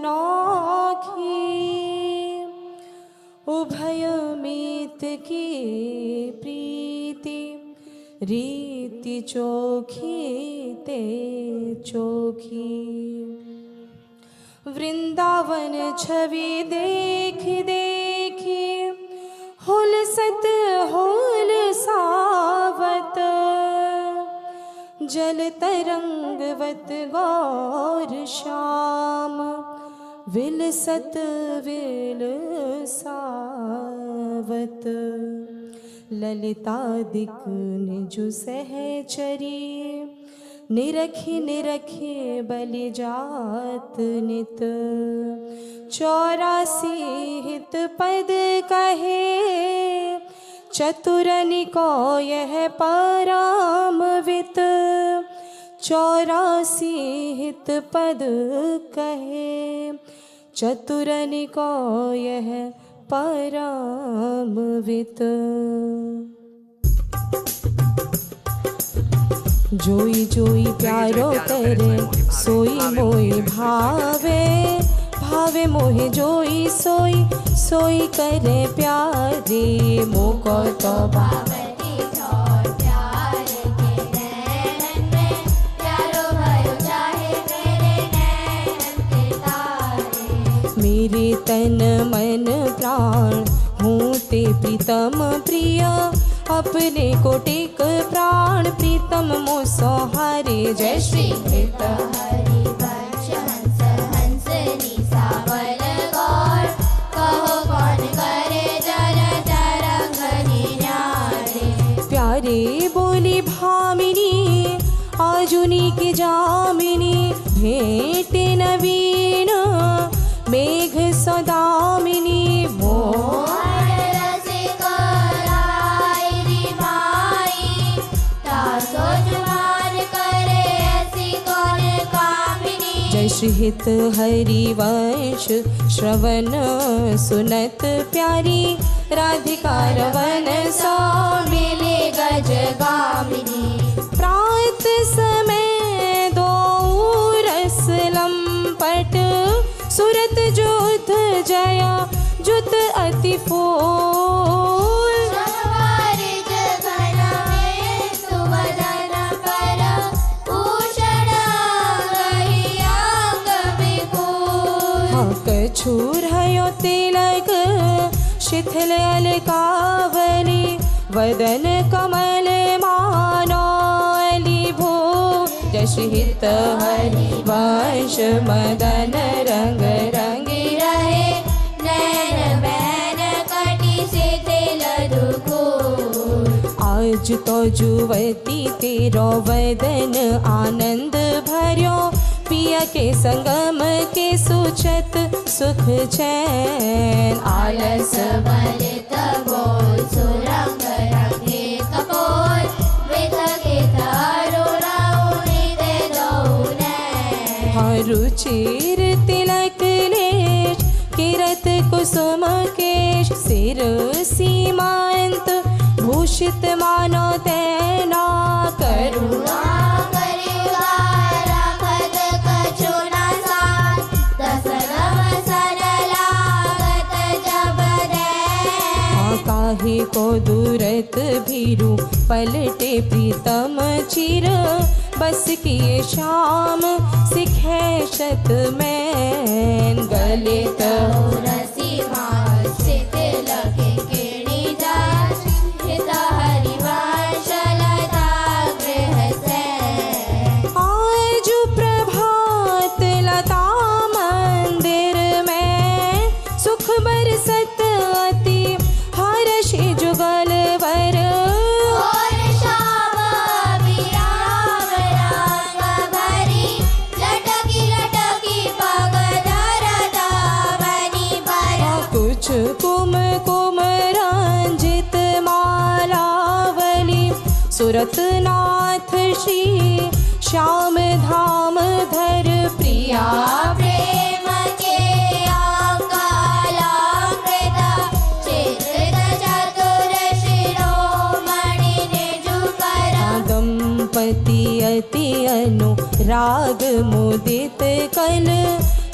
अनोखी, उभय मीत की प्रीति, रीति चोखी ते चोखी। वृंदावन छवि देख देखी, हुलसत होल सावत, जल तरंगवत गौर श्याम, विलसत विलसावत। ललितादिक निज सहचरी, निरखी निरखी बलि जात नित। 84 हित पद कहे, चतुरनि को यह परामवित। 84 हित पद कहे, चतुरनि को यह परामवित। जोई जोई प्यारो करे, सोई मोई भावे। भावे मोहे जोई सोई, सोई करे प्यारे। मोको तो पार्वती छोड़ प्यार के नैनन में, प्यारो भयो चाहे मेरे नैनन के तारे। मेरे तन मन प्राण हूँ ते प्रीतम प्रिय, अपने को टेक प्राण प्रीतम मो सहारे। जय श्री हित हरि वंश हंस हंसनी सावल गौर, कहो कौन करे जल तरंग न्यारे। प्यारे बोली भामिनी, आजुनी की जामिनी। भेंट नवीन मेघ सदामिनी। मोह हित हरि वंश श्रवण सुनत प्यारी। राधिका रवन सा मिले गज गामिनी। प्रात समय दो रस लंपट, सुरत जुत जया जुत अति फूल। कछूर हयो तिलक शिथिल अलकावली, वदन कमल मानोली भू। जश हित हरि वंश मदन रंग रंगी रहे, नैन बैन कटी शिथिल दुखूर। आज तो जुवती तेरो वदन आनंद भर्यो, पिया के संगम के सुचत सुख चैन। आलस बलित बोल सुरंग रंगे कपोल, विध के तरुणा उन्नीते दौने। रुचिर तिलक लेश, किरत कुसुम केश। सिर सीमांत भूषित मानो तैना, करुणा काहे को दूरत भीरू, पलटे प्रीतम चिर। बस किए शाम सिखे शत मैन, गले रसी माल शिथिल के केणी जाय। हित हरि वंश लता गृह से, आज प्रभात लता मंदिर में। सुख बरसत अति हर्षि जुगल वर। और श्याम विराम रंग भरी, लटकी लटकी पग धरता बनी पर। कुछ कुम कुम रंजित मालावली, सुरत नाथ श्री श्याम धाम धर। प्रिया प्रेम के आकालामृत, चित्रित चतुर शिरोमणि निजु कर। दंपति अति अनुराग मुदित कल,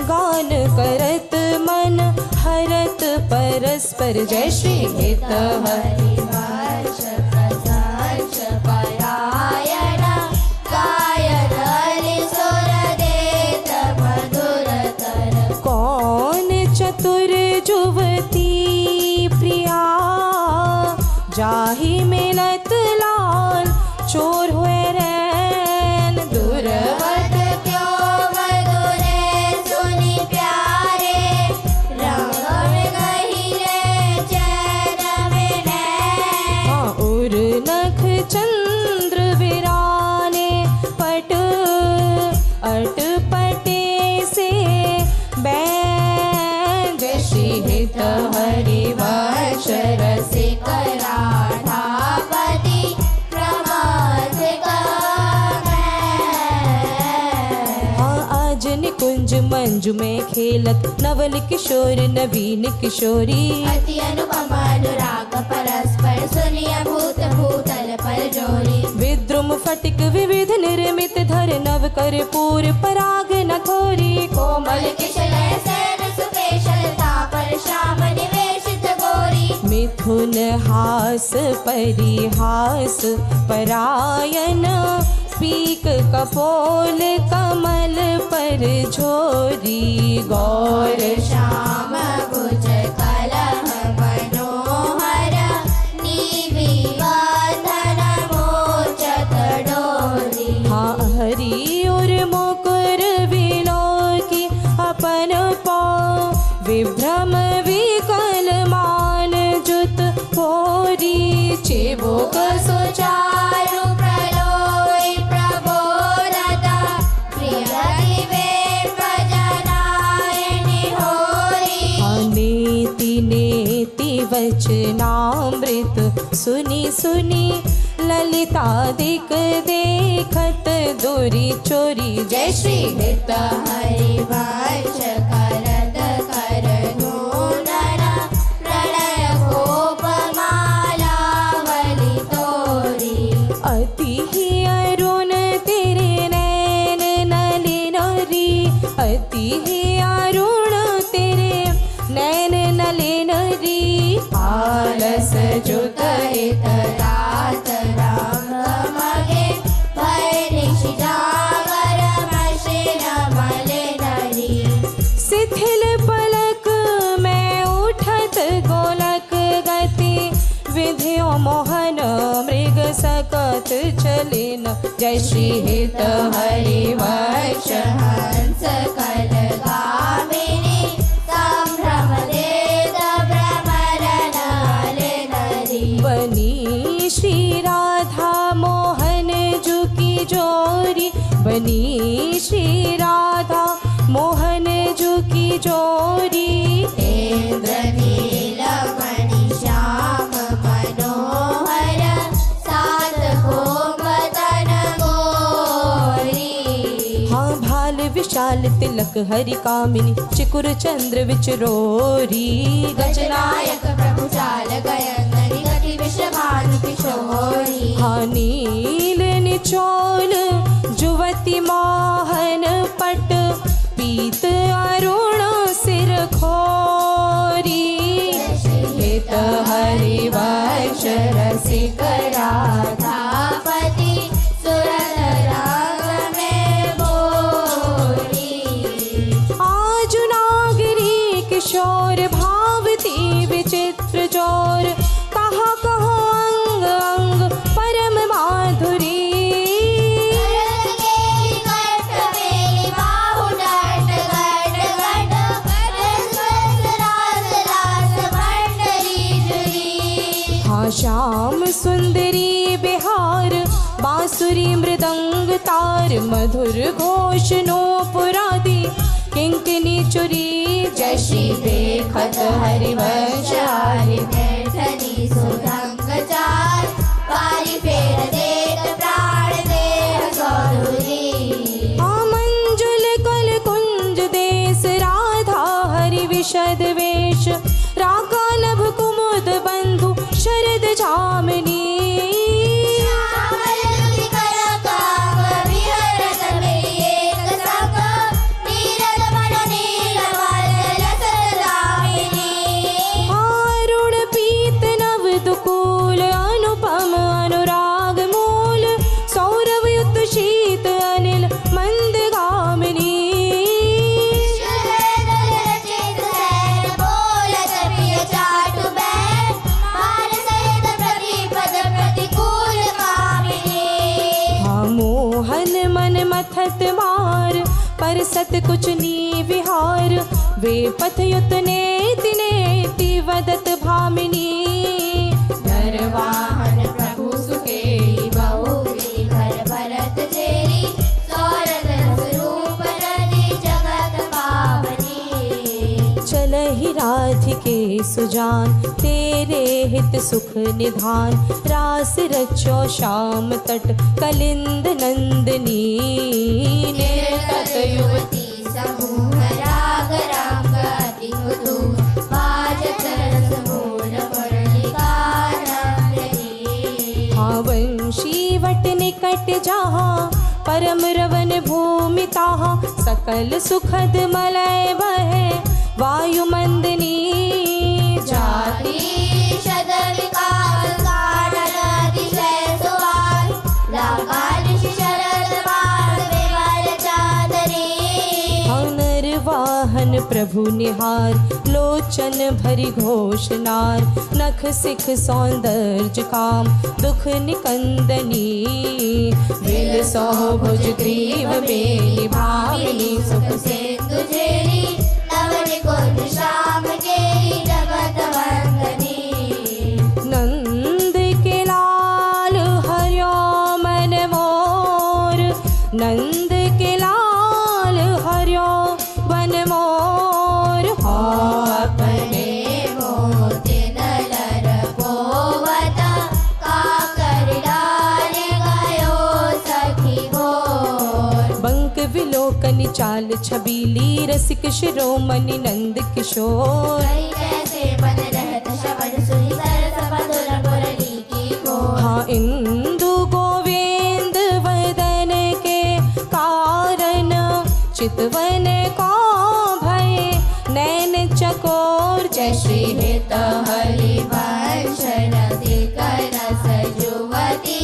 गा गान करत मन हरत परस्पर जय श्री हित हरि हरिवर्ष प्रसर्ष परायण गायन हरि सुर देत मधुरतर। कौन चतुर जुवती प्रिया जाहि मिलत लाल चोर हुए रैन दुर्वत क्यों मधुरे सुनि प्यारे रंग में गहिरे चैन में नैन। उर नख चंद्र विराने पट अट पटे से बैन जय श्री हित हरि वर्ष रसिक राधापति प्रमाद आज निकुंज मंजु में खेलत नवल किशोर नवीन किशोरी अति अनुपम अनुराग परस्पर सुनिय भूत भूतल पर जोरी। विद्रुम फटिक विविध निर्मित धर नव कर पूर पराग नखोरी कोमल किशलय सैन सुकेशलता पर श्याम निवेशित गोरी। मिथुन हास परिहास परायण पीक कपोल कमल पर झोरी गौर श्याम भुज कलह मनोहर निविवाधन मोचक डोरी। हाँ हरि और मुकुर विलोकी अपन पाँव विभ्रम विकल मान जुत भोरी चेबोक सुचारु प्रलोई प्रबोधता प्रियति वेप जनायनि होरी। नीति नेति वचनामृत सुनि सुनि ललितादिक देखत दूरी चोरी जय श्री हित हरिवर्ष करत कर नूनन प्रणय गोपमाला वलि तोरी। अति ही अरुण तेरे नैन नलिन री अति ही अरुण तेरे नैन नलिन री आलस जुत हित रात राम मगे भय निशि जागर मशिन मलिनरी। शिथिल पलक में उठत गोलक गति विधियो मोहन मृग सकत चलिन जय श्री हित हरिवर्ष हंस कल गामिनी संभ्रम देत भ्रमरन हलिनरी। बनी श्री राधा मोहन जू की जोरी बनी श्री राधा मोहन जू की जोरी इंद्रनीलमणि श्याम मनोहर सात गोपतन गोरी। हाँ भाल विशाल तिलक हरि कामिनी चिकुर चंद्र विचरोरी गजनायक प्रभु चाल गयंदरी गति विश्वभानु किशोरी। हाँ नील निचोल जुवती मोहन पट पीत अरुण सिर खोरी हित हरिवर्ष रसिक राधापति सुरत रंग में बोरी। आज नागरी किशोर भावती विचित्र जोर कहा कहो अंग अंग परम माधुरी। हाँ श्याम सुंदरी बिहार बांसुरी मृदंग तार मधुर घोष नो पुरादी किंकिनी चुरी जय श्री देखत हरिवंश हरि बैठनी सुधंग चार पारी फेर देत प्राण देह सौधुरी। मंजुल कल कुंज देश राधा हरि विशद वेश राका नभ कुमुद बंधु शरद जामिनी। पर सत कुछ नी विहार वे पथयुत नेति नेति वदत भामिनी नरवाहन प्रभु सुखेरी बहुरी घर भरत जेरी सौरथ स्वरूप रति जगत पावनी चलहि राधिके सुजान तेरे हित सुख निधान रास रचो श्याम तट कलिंद नंदनी निर्तत युवती समूह राग राग अति कुतु बाजत रस मूल मुरलिकानंदनी हाँ वंशी वट निकट जहाँ परम रवन भूमि ताहाँ सकल सुखद मलय बहे वायुमंदनी जाति शत विकार कारण अतिशय सुवार लाकार शरद बाण विवर चादरी नर वाहन प्रभु निहार लोचन भरी घोषनार नख सिख सौंदर्य काम दुख निकंदनी विल सौ भुज ग्रीव में भामिनी सुख से तुझेरी नवन कुंज श्याम केरी जगत वंदनी नंद के लाल हरियो मन मोर नंद के लाल हरियो वन मोर हो अपने मोति नलर पोवता काकर डाल गयो सखी गोर बंक विलोकन चाल छबीली रसिक शिरोमणि नंद किशोर कहीं कैसे बन रहत शबद सुनी सरस मधुर मुरली की गोर हाँ इंदु गोविंद वदन के कारण चितवन को भय नैन चकोर जय श्री हित हरि वंश रसिक रस जुवती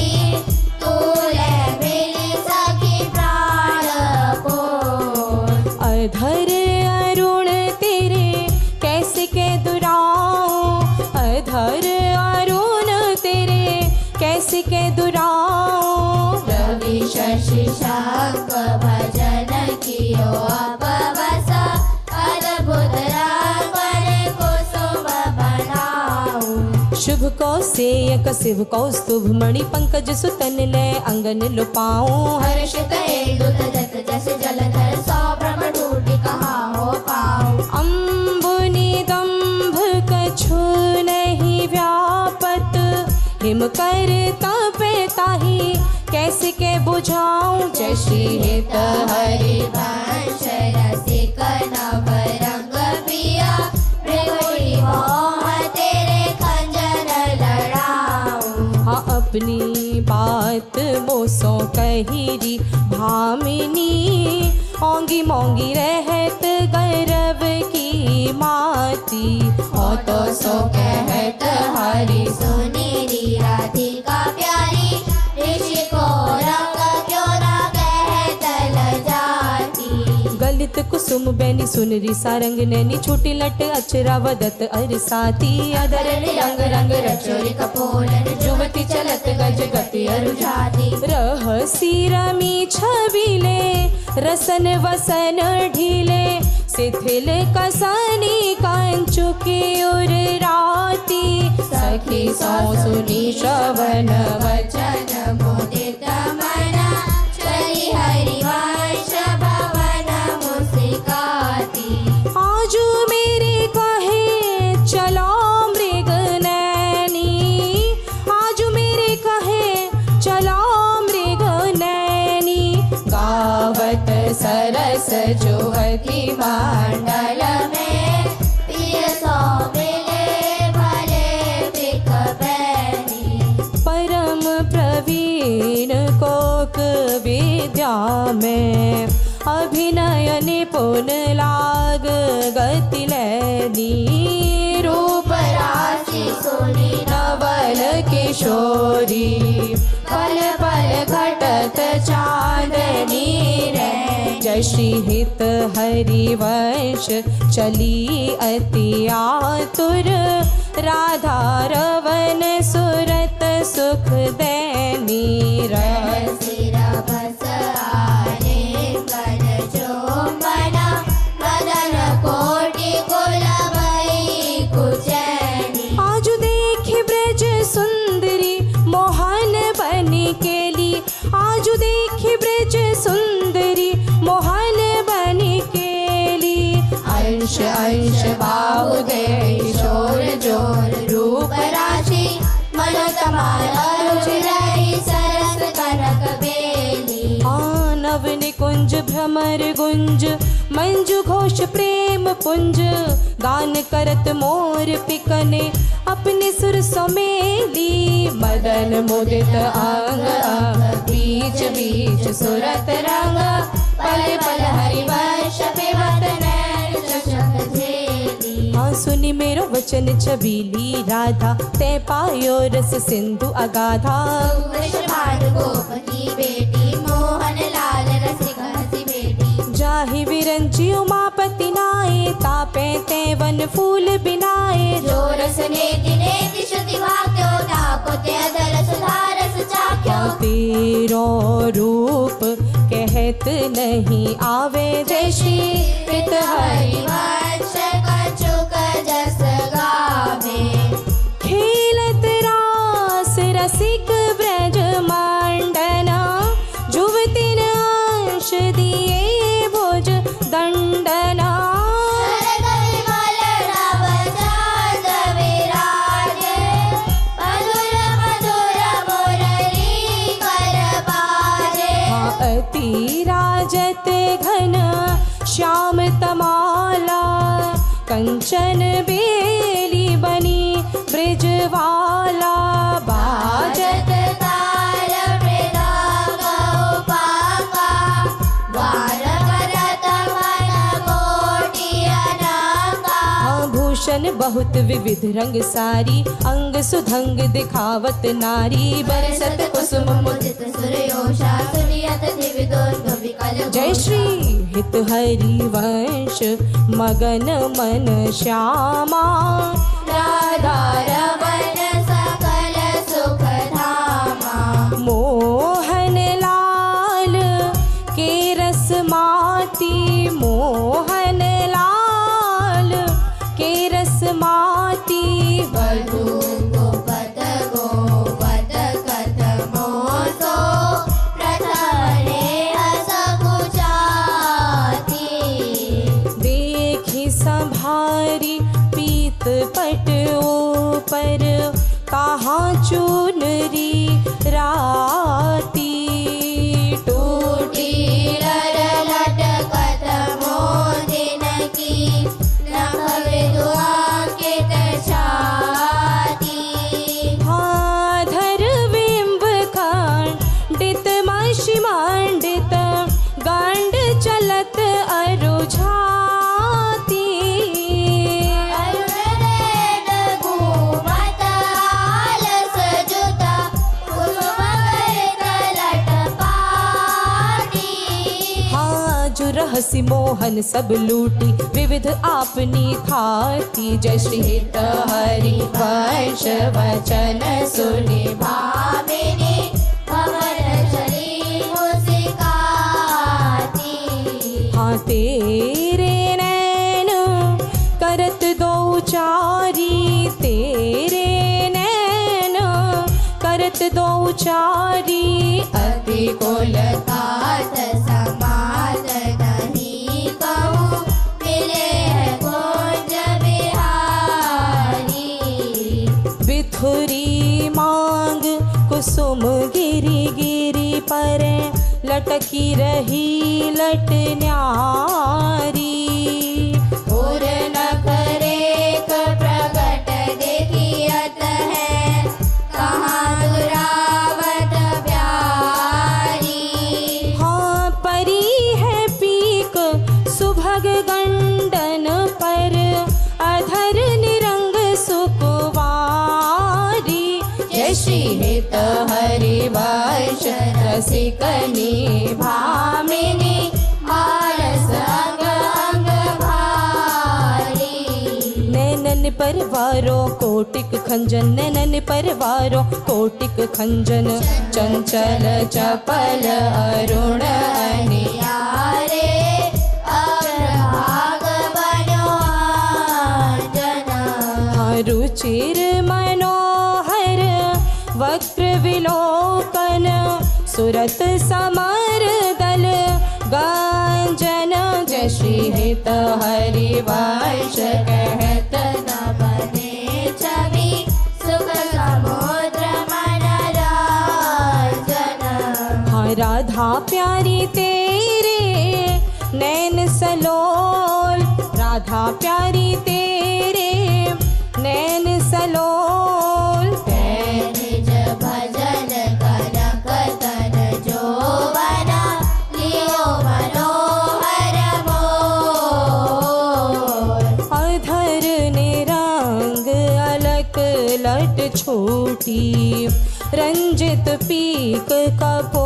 तूले मिली सखी प्राण को अधर अरुण तेरे कैसे के दुराऊं अधर अरुण तेरे कैसे के दुराऊं रवि शशि शांक भजन कियो अपवस अद्भुत रावण कुसुम बनाऊं शुभ कौसेयक शिव कौस्तुभ मणि पंकज सुतन लय अंगन लुपाऊं हर्षित दुत जत जस जलधर सौभ्रम ढूंढी कहाँ हो पाऊं अम्बुनि दंभ कछु नहीं व्यापत हिम कर तपे ताही कैसे के बुझाऊं जय श्री हित हरि वंश रसिक नव रंग पिया मृगुड़ी मोह तेरे खंजर लड़ाऊं हाँ अपनी बात मोसो कहिरी भामिनी ओंगी मोंगी रहत गर्व की माती हो तो सो कहत हरि सुनीरी राधिका प्यारी ऋषि को रंग क्यों ना कहत लजाती गलित कुसुम बैनी सुनरी सारंग नैनी छोटी लट अचरा वदत अरसाती अदर रंग रंग रचोरी कपोलन जुवती चलत गज गति अरुझाती रहसी रमी छबीले रसन वसन ढीले शिथिल कसनी कंचु की उर राती सखी सौ सुनी श्रवण वचन मुदित मना चली हरिवंश भवन मुस्काती आजू मेरे कहे चलो मृग नैनी आजू मेरे कहे चलो मृग नैनी गावत सरस जुवती मंडल में पिय सो मिले भले बिक बैनी परम प्रवीण कोक विद्या में अभिनय निपुण लाग गति लैनी रूप राशि सुनी नवल किशोरी पल पल घटत चांदनी रे जय श्री हित हरिवंश चली अति आतुर राधा रवन सुरत सुख दैनी रह सिर बस आले कर जो केश बाहु देह किशोर जोर रूप राशि मनोतमाल अरुच रही सरस कनक बेली नव निकुंज भ्रमर गुंज मंजु घोष प्रेम पुंज गान करत मोर पिकने अपने सुर समेली मदन मुदित अंग अंग बीच बीच सुरत रंग पल पल हरिवंश पिबत नैन चषक झेली सुनि मेरो वचन छबीली राधा ते पायो रस सिंधु अगाधा वृषभानु गोप की बेटी मोहन लाल रसिक हसी बेटी जाहि विरंची उमापति नाये तापे ते वन फूल बिनाए जो रस नेति नेति श्रुति वाक्यो ताको ते अदर सुधारस चाख्यो तेरो रूप कहत नहीं आवे जय श्री पित हरिवंश कछुक जस गावे खेलत रास रसिक ब्रज मंडना जुवतिन अंश दिए भुज दंडना अति राजत घन श्याम तमाला कंचन बेली बनी ब्रिजवाला बाजत ताल मृदंग उपांगा द्वार करत मन कोटि अनंगा भूषण बहुत विविध रंग सारी अंग सुधंग दिखावत नारी बरसत कुसुम मुदित सूर्योषा सुनियत दिव्यदोष विकल जय श्री हित हरिवंश मगन मन श्यामा राधा रमन सकल सुख धामा मोहन लाल के रस माती मोहन लाल के रस माती वधू गोपत गोपत कथ मोसो प्रथमने हस कुचाती देखी संभारी पीत पट ऊपर कहाँ चुनरी राती टूटी लर लटकत मोदिन की नभ विद्वांकित छाती धर बिंब खंडित मशी मंडित गंड चलत अरुझाती अरुणवेद घूमत आलस जुता कुसुम गरित लटपाटी जो रहसी मोहन सब लूटी विविध आपनी खाती जय श्री हित हरिवंश वचन सुनि भामिनी भवन चली मुस्काती तेरे नैन करत दो चारी तेरे नैन करत दो चारी अति कुलकात समाज नहीं कहूँ मिले है कुंज बिहारी बिथुरी मांग कुसुम गिरी गिरी पर लटकी रही लट न्यारी और नख रेख प्रगट देखियत है कहाँ दुरावत प्यारी हाँ परी है पीक सुभग गंडन पर अधर निरंग सुकुवारी जय श्री हित हरिवंश रसिकनी भामिनी आलस अंग अंग भारी नैनन परवारो कोटिक खंजन नैनन परवारो कोटिक खंजन चंचल चपल अरुण नियारे अग्रभाग बनो जना रुचिर मनोहर वक्र विलोकन सुरत समर दल गांजन जय जय श्री हित हरिवंश कहत न बने छवि सुख समुद्र मनोरंजन। हाँ राधा प्यारी तेरे नैन सलोल, राधा प्यारी तेरे नैन सलोल। निज भजन कर कतन जोवन लियो मनोहर मोर। अधर निरंग अलक लट छोटी, रंजित पीक कपोल।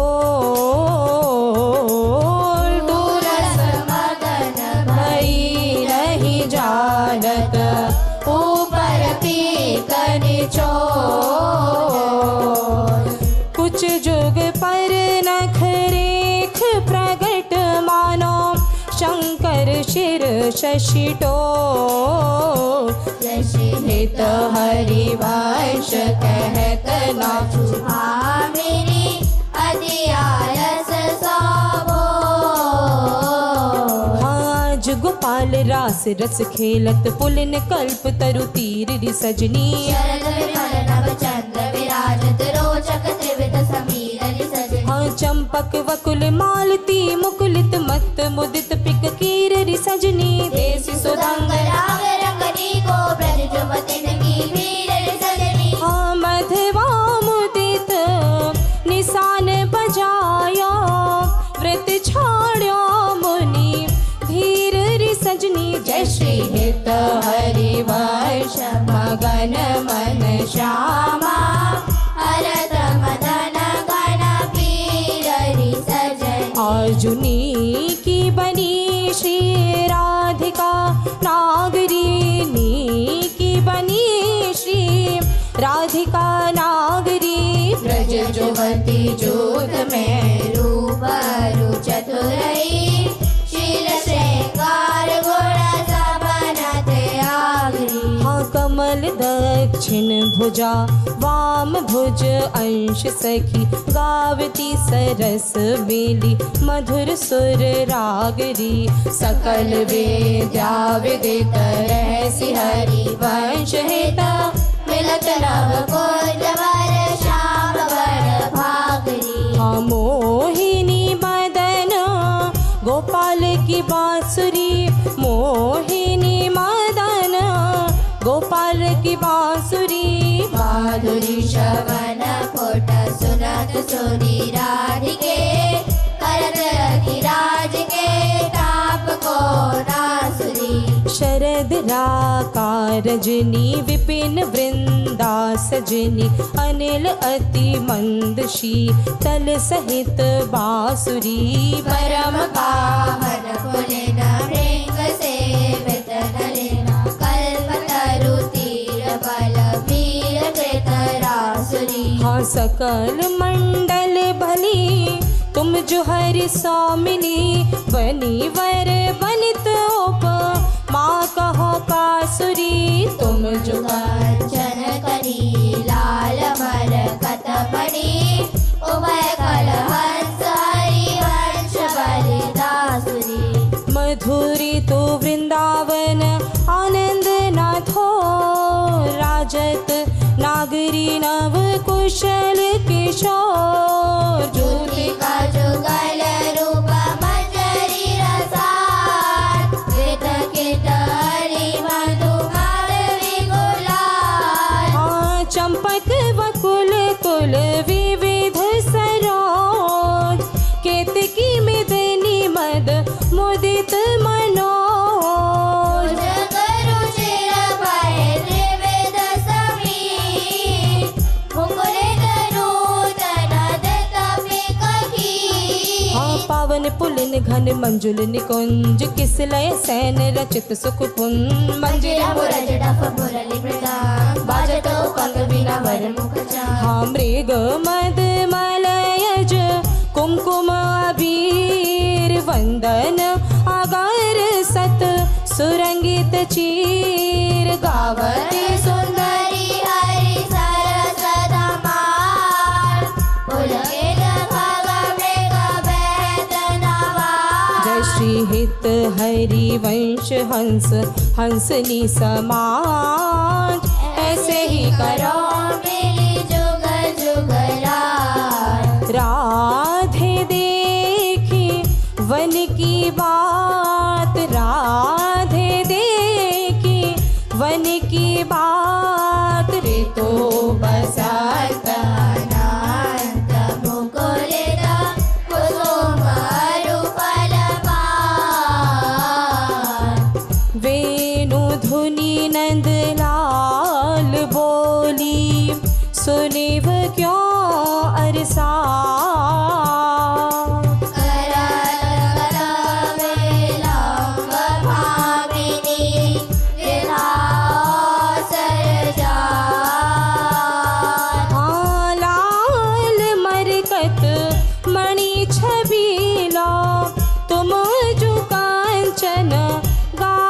दूरस मगन भई नहीं जानत ऊपर पीक निचोड़। कुछ जुग पर नख रेख प्रगट मानो, शंकर शिर शशिटो। जय श्री हित हरिवंश कहत नाचु, मेरी अति आलस साबो। आज गोपाल रास रस खेलत, पुलिन कल्प तरु तीर रि सजनी। शरद विमल नभ चंद्र विराजत, रोचक त्रिविध समीर सजनी। हाँ चंपक वकुल मालती मुकुलित मत मुदित पिक कीर रि सजनी। देसी सुदंग राग रंगनी को ब्रज जुमतिन की भीर सजनी। हाँ मधवा मुदित निशान बजाया, व्रत छाड़ो मुनि धीर रि सजनी। जय श्री हित हरिवंश मगन मन श्यामा, हरत मदन गण पीर सजनी। अर्जुनी की बनी श्री राधिका नागरिनी की बनी श्री राधिका नागरी। ब्रज जुवती जोत में रूप रु चतुरई, शील श्रृंगार गुण सबन त्यागी। हाँ कमल दक्षिण भुजा वाम भुज अंश सखी, गावती सरस बेली मधुर सुर रागरी। सकल वेद्या विदित रहसि हरिवंश हित, मिलत नव कुंज वर श्याम वर भागरी। हाँ मोहिनी मदन गोपाल की बांसुरी, मोहिनी मदन गोपाल की बांसुरी। माधुरी श्रवण कोट सुनत सुनी राधिके, करत रघुराज के ताप को नासुरी। शरद राका रजनी विपिन वृंदा सजनी, अनिल अति मंद शीतल सहित बांसुरी। परम पावन पुलिन भृंग सेवित नलिना, कल्पतरु तीर बल वीर कृत रासुरी। हाँ सकल मंडल भली तुम जो हरि स्वामिनी, बनी वर बनित उप माँ कहो कासुरी। तुम जो कंचन करी लाल मरकत मणि, उभय कल हंस हरिवंश बलिदासुरी। मधुरी तो वृंदावन आनंद नाथो, राजत नागरी नव कुशल किशोर। ज्योति का जुगल रूप मंजरी रसार, कृत कित हरि मधु माधवी गुलाल। हाँ चंपक वकुल कुल विविध सरोज, केतकी मिदनी मद मुदित मनोज। जगरु चिर भय त्रिविध समीर, मुकुलित नूतन दत्त पिकही। हाँ पावन पुलिन घन मंजुल निकुंज, किस लय सैन रचित सुख पुंज। मंजिरा मुरज डफ मुरली मृदंग, बाजतो पंग बिना वर मुख चांग। हाँ मृग मद मलयज कुमकुम अबीर, वंदन अगर सत सुरंगित चीर। गावती सुंदरी हरि सरस धमाल, पुलकित खग मृग बैत नवाल। जय श्री हित हरि मेरी वंश हंस हंसनी समाज, ऐसे ही करो मेरी जुग जुग राज। राधे देखी वन की बात, राधे देखी वन की बात, रे तो बसंत अनंत मुकुलित कुसुम रूपलपात। वेणु धुनि नंदलाल बोली, सुनिव क्यों अरसा। लाल मरकत मणि छबीला, तुम जो कांचन गात।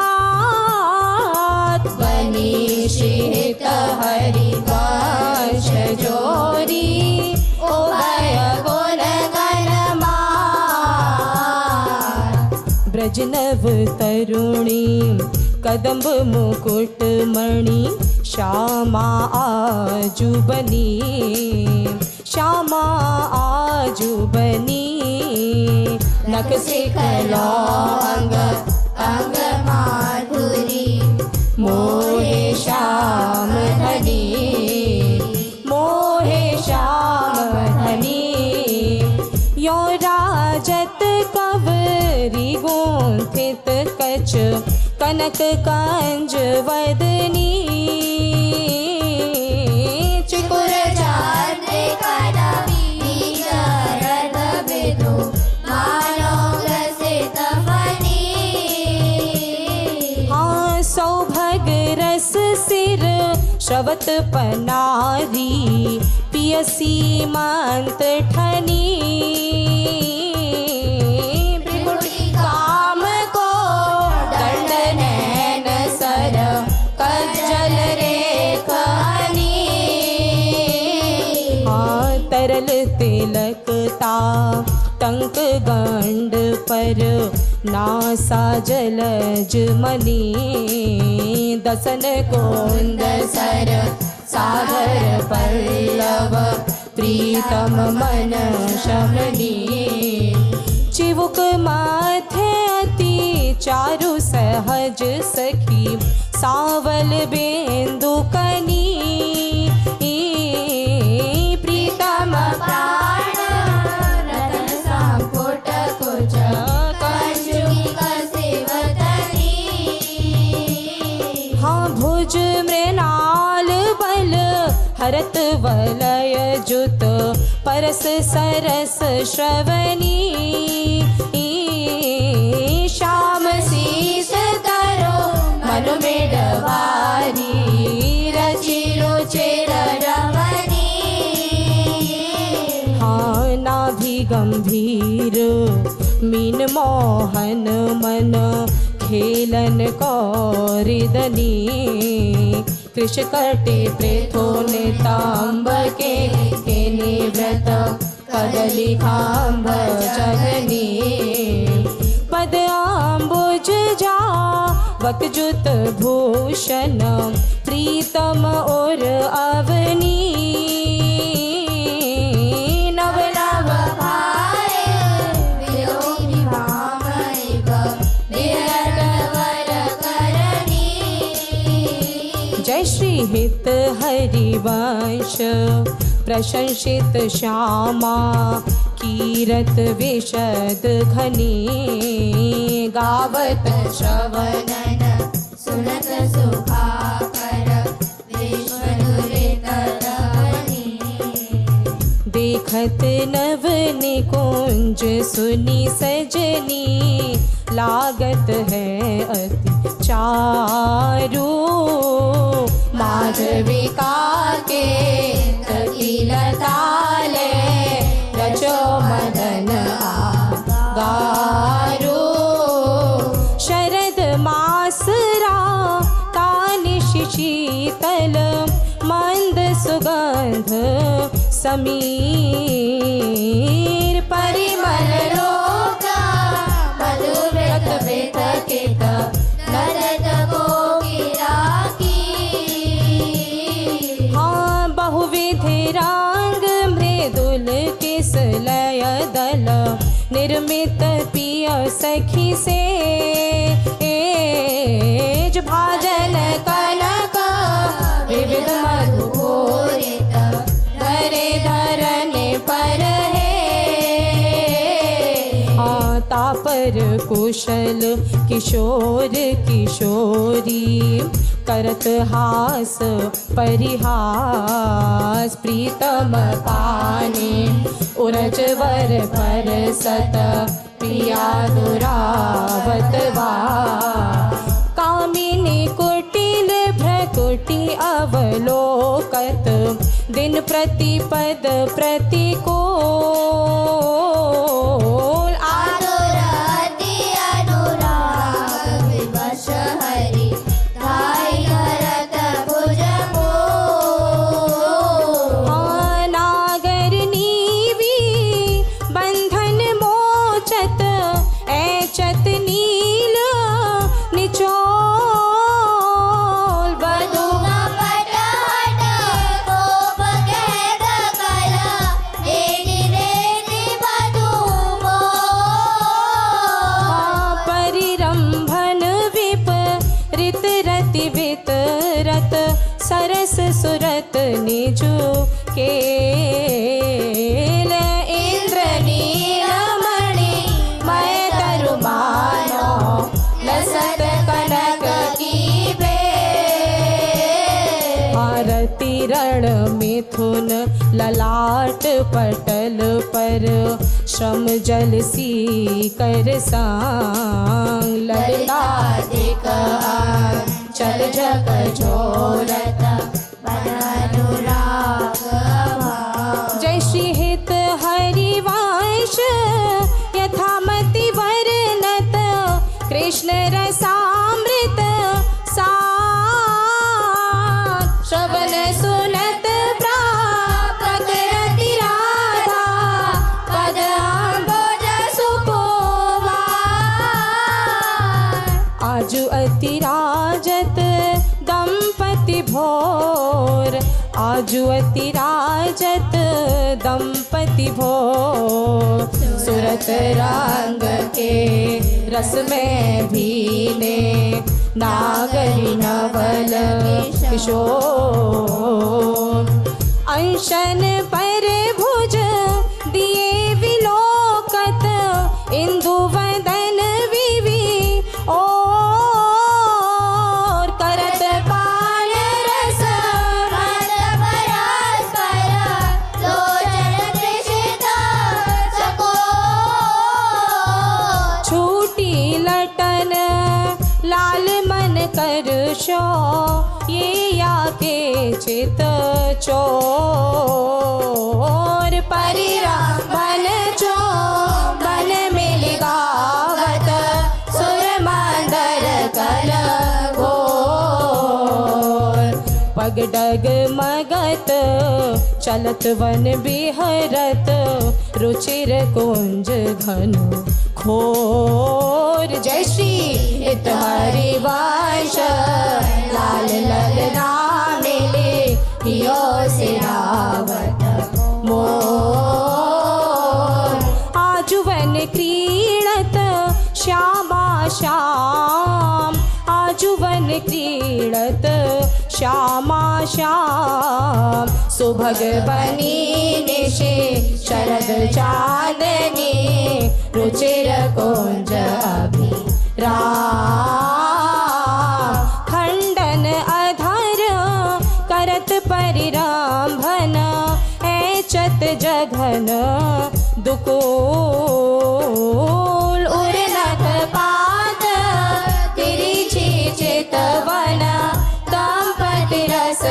बनी शीत हरिवंश जोरी, उभय गुण गणमात। ब्रजनव तरुणी कदम्ब मुकुट मणि, श्यामा आजू बनी, श्यामा आजू बनी। नख से अंग अंग माधुरी, मोहे श्याम धनी, मोहे श्याम धनी। यो राजत कवरी गुंथित कच, कनक कांज वदनी। चिकुर चांदे कड़ा बीजरद बिदु, मानो ग्रसित फनी। हाँ सौभग रस सिर श्रवत पनारी, पियसी मंत ठनी। भृगुटी काम को दंड नैन सर, कज्जल रेख हनी। हाँ तरल तिलकता टंक गंड पर, नासा जलज मनी। दसन कुंद सर सागर पल्लव, प्रीतम मन शमनी। चिवुक माथे अति चारु सहज सखी, सावल बेंदु कनी। प्रीतम प्राण रतन संपुट कुच, कंचुकी कसिवदनी। हाँ भुज मृणाल बल हरत वलय जुत, परस सरस श्रवणी। श्याम शीस करो मन में डवारी, रचि रुचिर रमणी। हाँ नाभि गंभीर मीन मोहन मन, खेलन कौरिदनी। कृष कटे प्रेथो नितांब के निव्रत, कदली खांब जगनी। पद आंबुज जा वकजुत भूषण, प्रीतम और अवनी। नव नव भाए विलोकी भामैक, विरट वर करणी। जय श्री हित हरिवंश, प्रशंसित श्यामा कीरत विशद घनी। गावत श्रवणन सुनत सुखाकर, विश्वदुरित धवनी। देखत नव निकुंज सुनी सजनी, लागत है अति चारू। माधविका के कटिलताले, रचो मदन गारू। शरद मासरा तानिश शीतल, मंद सुगंध समीर। परिमल लोका मधुव्रत के निर्मित पिय सखी से भाजन कनक विविध मधुपूरित धरे धरने पर है तापर कुशल किशोर किशोरी करत हास परिहास प्रीतम पाने उरज वर पर सत पिया दुरावत वा कामिनी कुटिल भ्रकुटी अवलोकत दिन प्रतिपद प्रतिकूल आतुर अति अनुराग विवश हरि धाई करत भुज मोह नागर नीवी बंधन मोचत ऐचत नील निचोल बधु पट हट गोप कैद कल रेति रेति बधु मोह परिरंभन विपरीत रति वितरत सरस सुरत निजु केल इंद्र नीलमणि मय तरुमानो लसत कनक की बेल आरती रण मिथुन ललाट पटल पर श्रम जल सी कर सांग ललिताधिक चल जग झोरत अनुराग भाव जय श्री हित हरिवंश यथामति वर्णत कृष्ण रसामृत सार श्रवण सुनत प्राप्त रति राधा पद अम्बोज सुकुमार आजु अति राजत दंपति भोर आजु अति राजत दंपति भोर सुरत रंग के रस में भीने नागरी नवल किशोर अंशन पर भुज दिए विलोकत इंदु वदन विवि और करत पान रस मद परस्पर लोचन तृषित चकोर छूटी लटन लाल मन कर शो ये या के चित चोर परिरंभन चो बन मिल गावत सुर मंदर कल घोर पग डग मगत चलत वन बिहरत रुचिर कुंज घन खोर जय श्री हित हरिवंश लाल ललना मिले हियो से रावत मोर आजुवन क्रीडत श्यामा श्याम आजुवन क्रीडत श्यामा श्याम सुभग बनी निशे शरद चांदनी रुचिर कुंज अभिराम खंडन अधर करत परिरंभन ऐचत जघन दुकूल उर्नत पात तिरिछि चितवन दंपति रस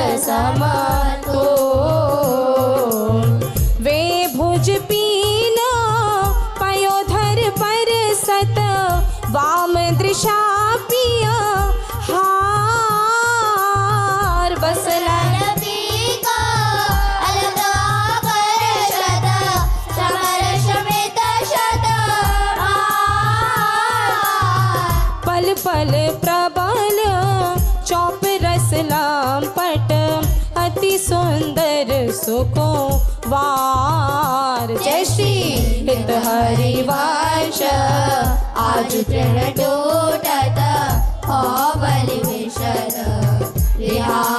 समतोल वे भुज पीन पयोधर पर सत वाम दृशा पिया हार बसलन पीका अलगा कर शत समर शमित शत पल पल प्रबल चौप रस लाम पट अति सुंदर सुको वार। जय श्री हित हरि वंश आज तृण टूटत हो बलि विशद विहार।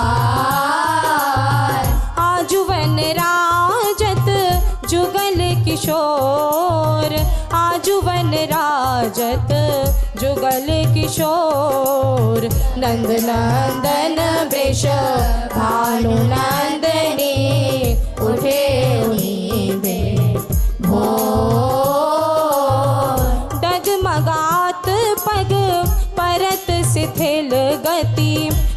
आजु वन राजत जुगल किशोर, आजु वन राजत जुगल किशोर। नंद नंदन वृष भानु नंदनी उठे उन्हीं भोर। डगमगात पग परत शिथिल गति,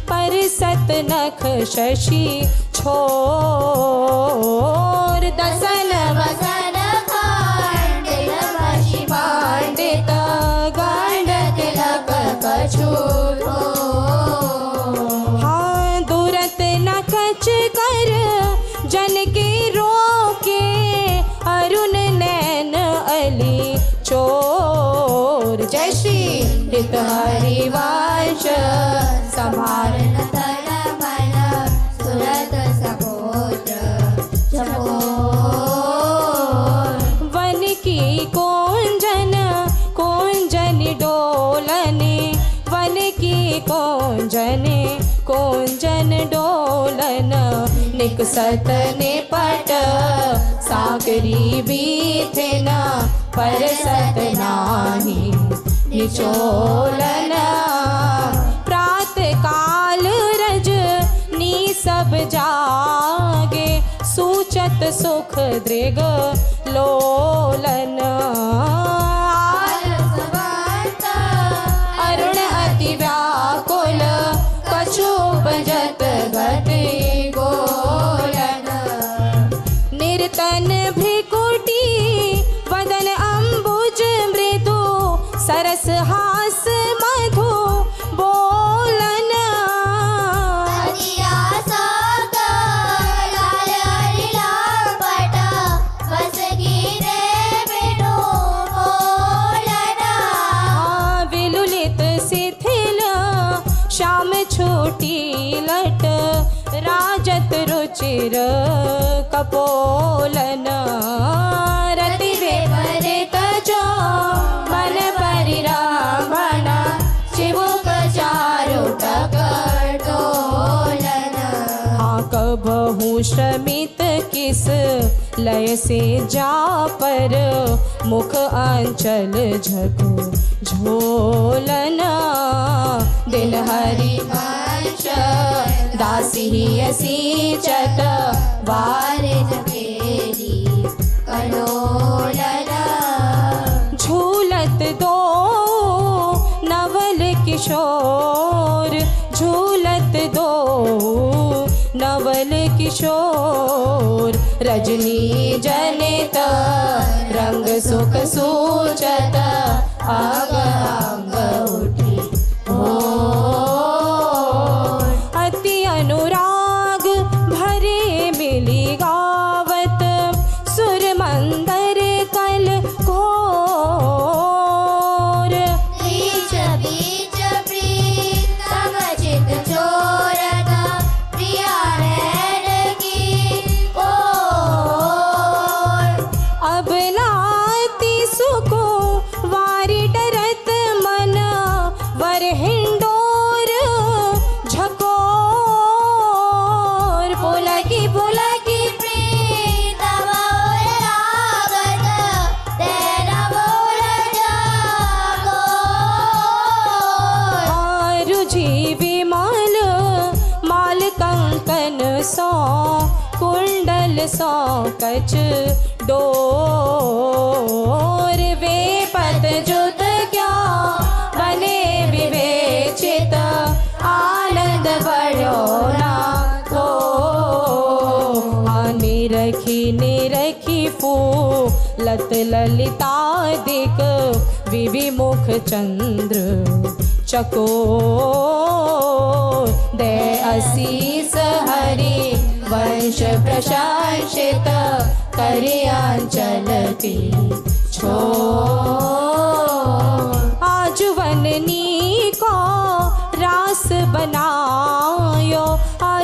परसत नख शशि छोर। दसन वसन खंडित वशि पंडित गंड तिलक कछु हाँ दूरत न कच कर जन के रोके, अरुण नैन अली चोर। जय श्री हित हरि वंश संभारन तन मन सुरत सपोत्र चकोर। वन की कोंजन कोंजन डोलने, वन की कोंजन कोंजन डोलन। निकसत निपट सागरी बीथिन, परसत नाही निचोलन। प्रात काल रज नी सब जागे, सूचत सुख दृग लोलन। आलसवंत अरुण अति व्याकुल कछु उपजत गति गोलन। निर्तन भ्रिकुटी वदन अम्बुज मृदु, सरस हास मधु बोलन। अतिया सात लाल हरिला पट बस गीते बिनु बोलना। विलुलित शिथिल श्याम छूटी लट, राजत रुचिर कपोलन। रति विपरीत जो मन परिरंभन, चिबुक चारुटक डोलन। हाँ कबहु श्रमित किस लय से जा पर, मुख आंचल झको झोलन। दिन हरि वंश दासी असीचत, वारिज केली कलोलन। झूलत दो नवल किशोर, झूलत दो नवल किशोर। रजनी जनित रंग सुख सूचत, अंग अंग उठी भोर। अति अनुराग भरे मिली गावत, सुर मंदर कल घोर। बीच बीच प्रीतम चित चोरत, प्रिया नैन की ओर। अब लाती सुको वारी डरत मन, वर हिंडोर झकोर। पुलकी पुलकी प्रीतम लागत तेरा बोल जागोर। रुझि विमल माल कंकन सौ, कुंडल सौ कच डोर। वे पत जुत क्या बने विवेचित, आनंद बढ़ो ना थो। निरखी फूलत ललितादिक, विविमुख चंद्र चकोर। दे असीस हरि वंश प्रशंसित, करियांचल की छोर। आज वननी को रास बनायो,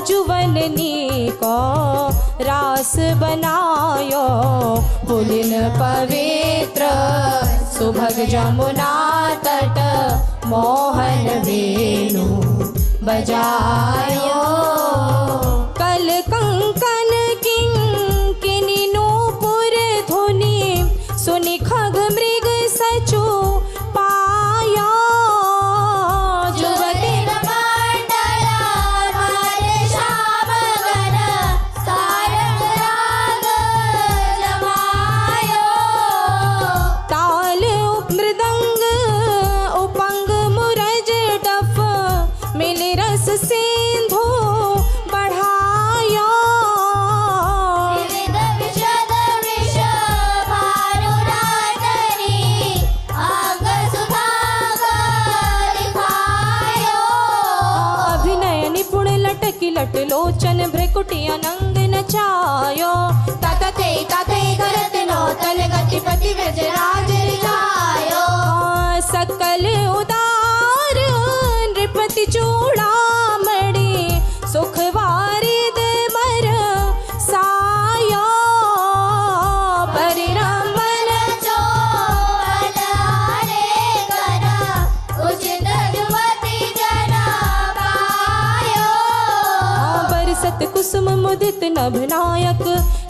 जुवननी को रास बनायो पुलिन पवित्र सुभग जमुना तट मोहन वेणु बजायो कल कंकन किंकिनी नूपुर धुनि सुनि खग मृग सचु पाया जुवती ताल मृदंग उपंग मुरज डफ मिल रस सिंधु बढ़ाया अभिनय निपुण लटकी लट लोचन भ्रकुटी अनंग नचायो ताते करत नो तल गतिपति व्रजराज रिझायो सकल उदार नृपति चूड़ामणि सुख वारिद मर साया परिरमन बरसत कुसुम मुदित नभ नायक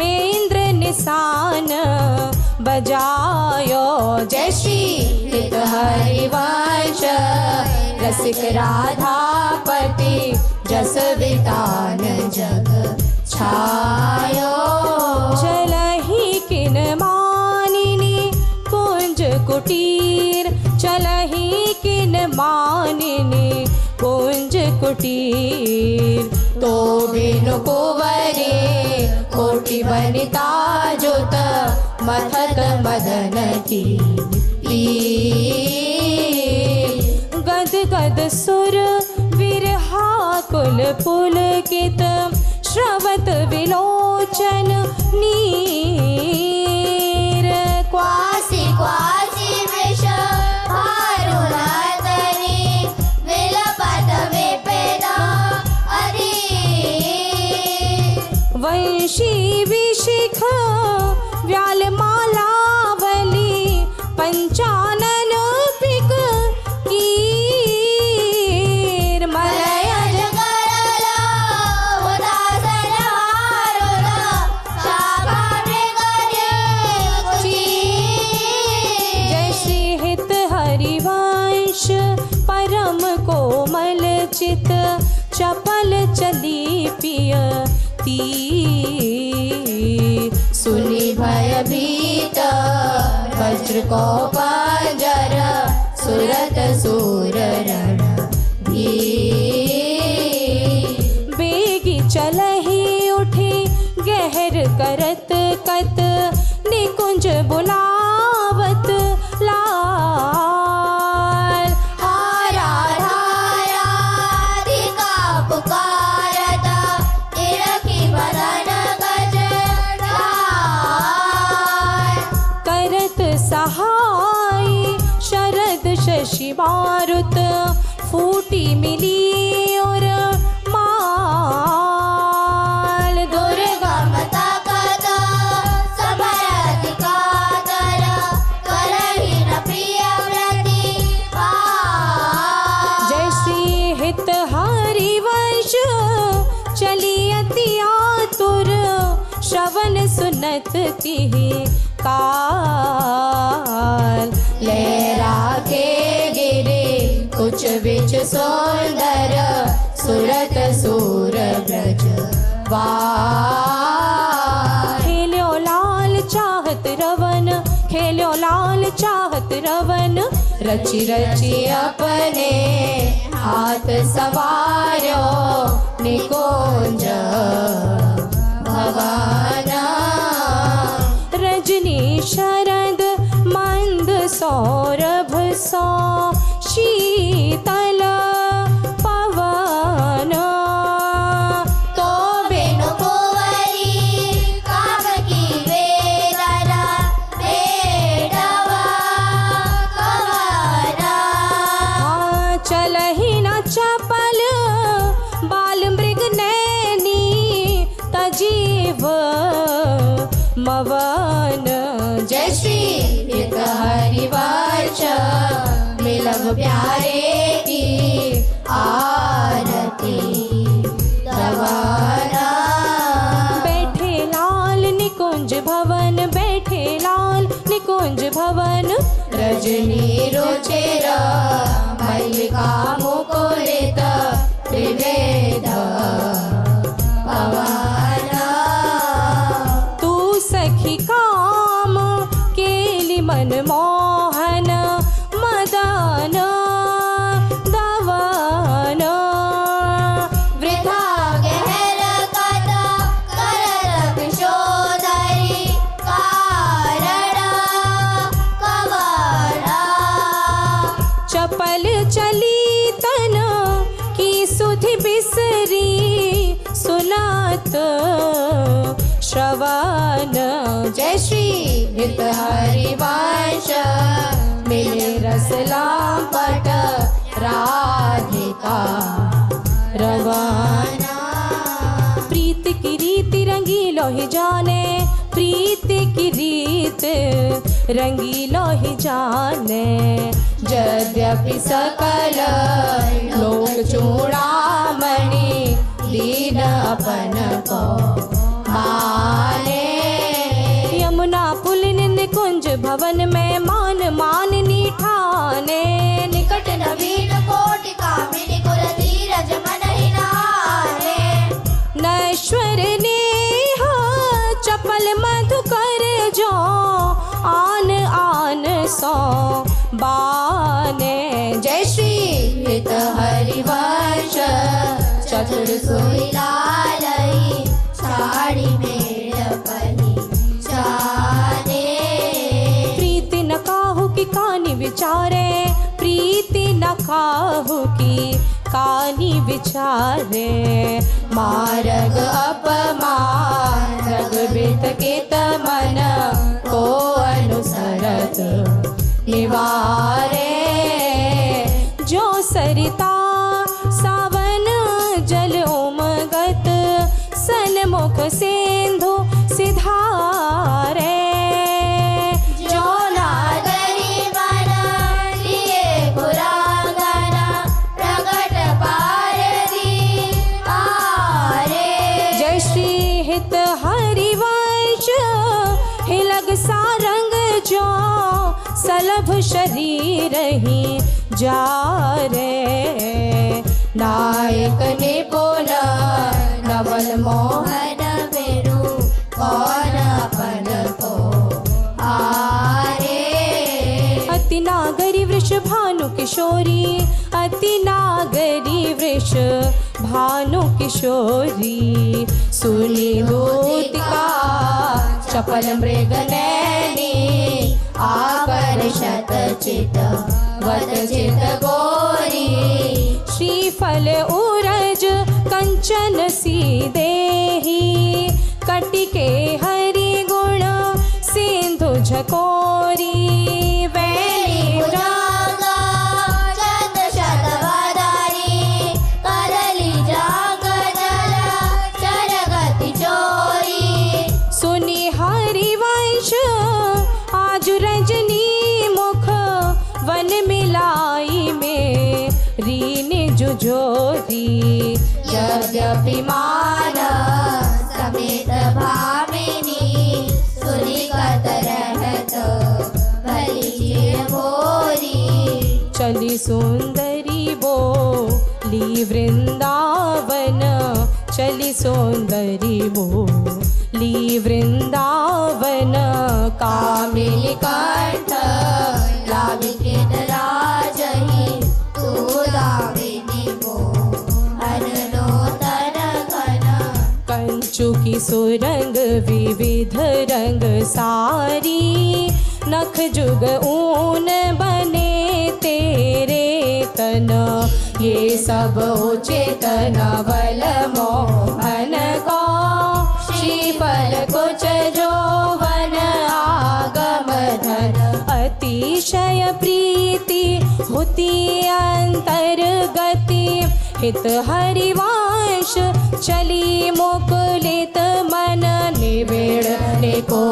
इंद्र निशान बजायो जय श्री हित हरिवंश रसिक राधापति जस वितान जग छायो चलहि किन मानिनी कुंज कुटीर चलहि किन मानिनी कुंज कुटीर तो बिनु कुंवरी कोटि वनिता जुत मथत मदन की गद गद सुर विरहा कुल पुलकित श्रवत विलोचन नीर क्वासी क्वासी वृष भारुणातनी विलपत विपेदा अरि वंशी विशिख व्याल मालावली पंचानन पिक कीर मलयज करला उदासन हारुला शाखा मृगजे जय श्री हित हरिवंश परम कोमल चित चपल चली पिय ती सुनि भयभीत वज्र को पंजर सुरत सूर रण भी बेगी चलहि उठी गहर करत कत निकुंज बुलावत लाल हारा धारा दिका पुकारत तिरकी बदन गजराय करत सहाय शरद शशि मारुत फूटी मिली और माल दुर्गम तकत समरति कातर करहि न प्रिय व्रति जय श्री हित हरिवंश चली अति आतुर श्रवण सुनत तिहि काल लहरा के गिरे कुछ बिच सुंदर सुरत सूर ब्रज खेल्यो लाल चाहत रवन खेल्यो लाल चाहत रवन रची रची अपने हाथ सवार्यो निकुंज भवन रजनी शरद मंद सौरभ सौ शीतल पवन तो बिनु कुंवरी काम की वेदना बेडवा कवना चलहि न चपल बाल मृग नैन मवन। जय श्री हित हरिवंश मिलव प्यारे की आरती दवाना। बैठे लाल निकुंज भवन, बैठे लाल निकुंज भवन। रजनी रुचिर मल्लिका मुकुलित त्रिवेद पवन। तू सखी काम केली मनमोहन मदन दवन। वृथा गहर कथा करल किशोधरी कारण कवन। चपल चली तन की सुधि बिसरी सुनात श्रवण। जय श्री हित हरिवंश मिले रसलाम पट राधिका रवाना। प्रीत की रीति रंगीलो ही जाने, प्रीत की रीत रंगीलो ही जाने। यद्यपि सकल लोक चूड़ामणि दीन अपन को माने। यमुना पुलिन निकुंज भवन में मान माननी ठाने। निकट नवीन कोटि कामिनी कुल धीरज मन ही नारे। नश्वर नेह चपल मधुकर जो आन आन सो बाने। जय श्री हित हरिवंश चतुर सुलालई साड़ी मेल पही जाने। प्रीति न काहू की कानी विचारे, प्रीति न काहू की कानी विचारे। मार्ग अपमान रघुबीत के तमन को अनुसरत निवारे। जो सरिता सावन जल उमगत सन्मुख सिंधु सिधारे। जो नागरी मन लिए पुरांगन प्रगट पारदी आरे। जय श्री हित हरिवंश हिलग सारंग जो सलभ शरीर ही जा रे। नायक निपुण नवल मोहन बेरु कौन अपन को आरे। अति नागरी वृष भानु किशोरी, अति नागरी वृष भानु किशोरी। सुनी दूतिका चपल मृग नैनी आकर्षत चित वत चित गोरी। श्रीफल उरज कंचन सी देही, कटिके हरि गुण सिंधु झकोरी। वेणी भुजंगा चंद शतवदनी करली जांग जल चरगति चोरी। सुनी हरिवंश आज रजनी मुख वन मिलाई में रीन जुझोरी। यद्यपि मान समेत भामिनी सुनिकत रहत भली चिर भोरी। चली सुंदरी बोली वृंदावन, चली सुंदरी बोली वृंदावन। कामिनी कंठ लाविकेत राजहि तू दामिनी को अननो तन घन। कंचु की सुरंग विविध रंग सारी, नख जुग ऊन बने तेरे तन। ये सब चेतन बल मोहन को, श्रीफल कुछ जोवन आगम धन। अतिशय प्रीति होती अंतर्गति, हित हरिवंश चली मुकुलित मन। निबिड़ निको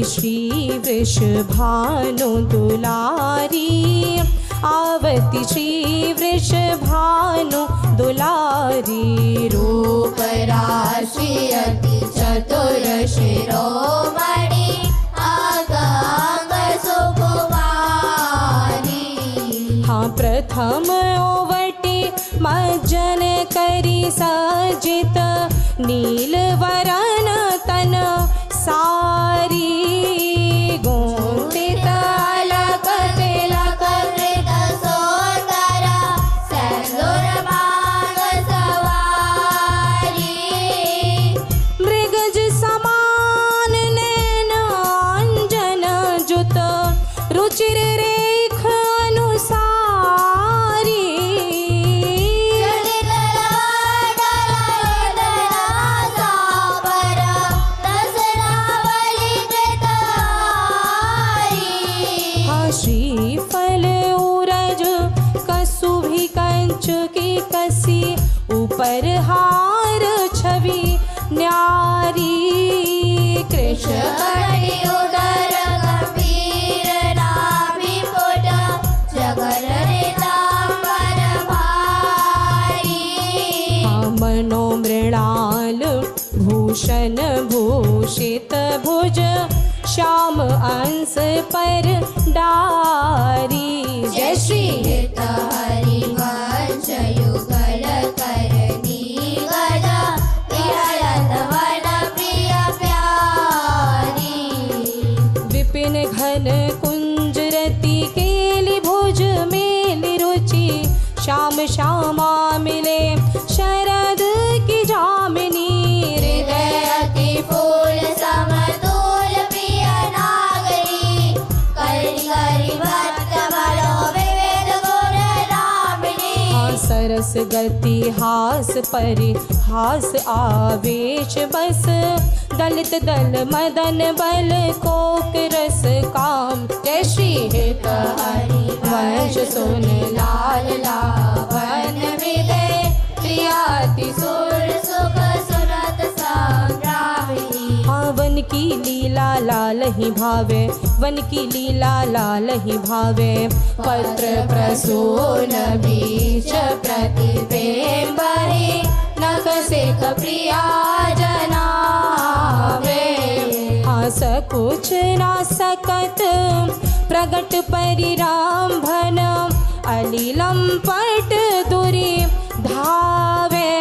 श्री वृषभानु दुलारी, आवती श्री वृषभानु दुलारी। रूप राशि अति चतुर शिरोमणि, आग आग सुकुमारी। हाँ प्रथम ओवटे मज्जन करी सजित, नील वरन तन सारी। गोंतित अलक तिलक कृत सोतर, सैंदूर मांग सवारी। मृगज समान नैन अंजन जुत, रुचिर रेख अनुसारी। चलित लाडल ललना साबर, रसनावली कृतारी। हाँ श्रीफल उरज कसुभी कंच की कसी, ऊपर हार छवि न्यारी। कृष्ण कटि उदर गंभीर नाभि पुट, जगर ऋतांबर भारी। मनोमृणाल भूषण भूषित भुज, श्याम अंश पर डारी। जय श्री हित हरि वंश युगल करनी गज, विहरत वन प्रिय प्यारी। विपिन घन कुंजरति केली भुज मेली रुचि, श्याम श्यामा मिले शरद की जामिनी। हृदय अति फूल समतूल प्रिय नागरी, करि करि भक्त बलो विविध गुण रामिनी। सरस गति हास परि हास आवेश बस, दलित दल मदन बल कोक रस काम। जय श्री हित हरि वंश सुन लाल लावन विदे, प्रियाति सुर सुख सुरत संग्रामिनी। हाँ वन की लीला लाल ही भावे, वन की लीला लाल ही भावे। पत्र प्रसून बीच प्रतिबिंब ही, नख से प्रिया जनावे। हाँ सकुच ना सकत प्रगट परिरामभन, अलीलम पट दुरी धावे।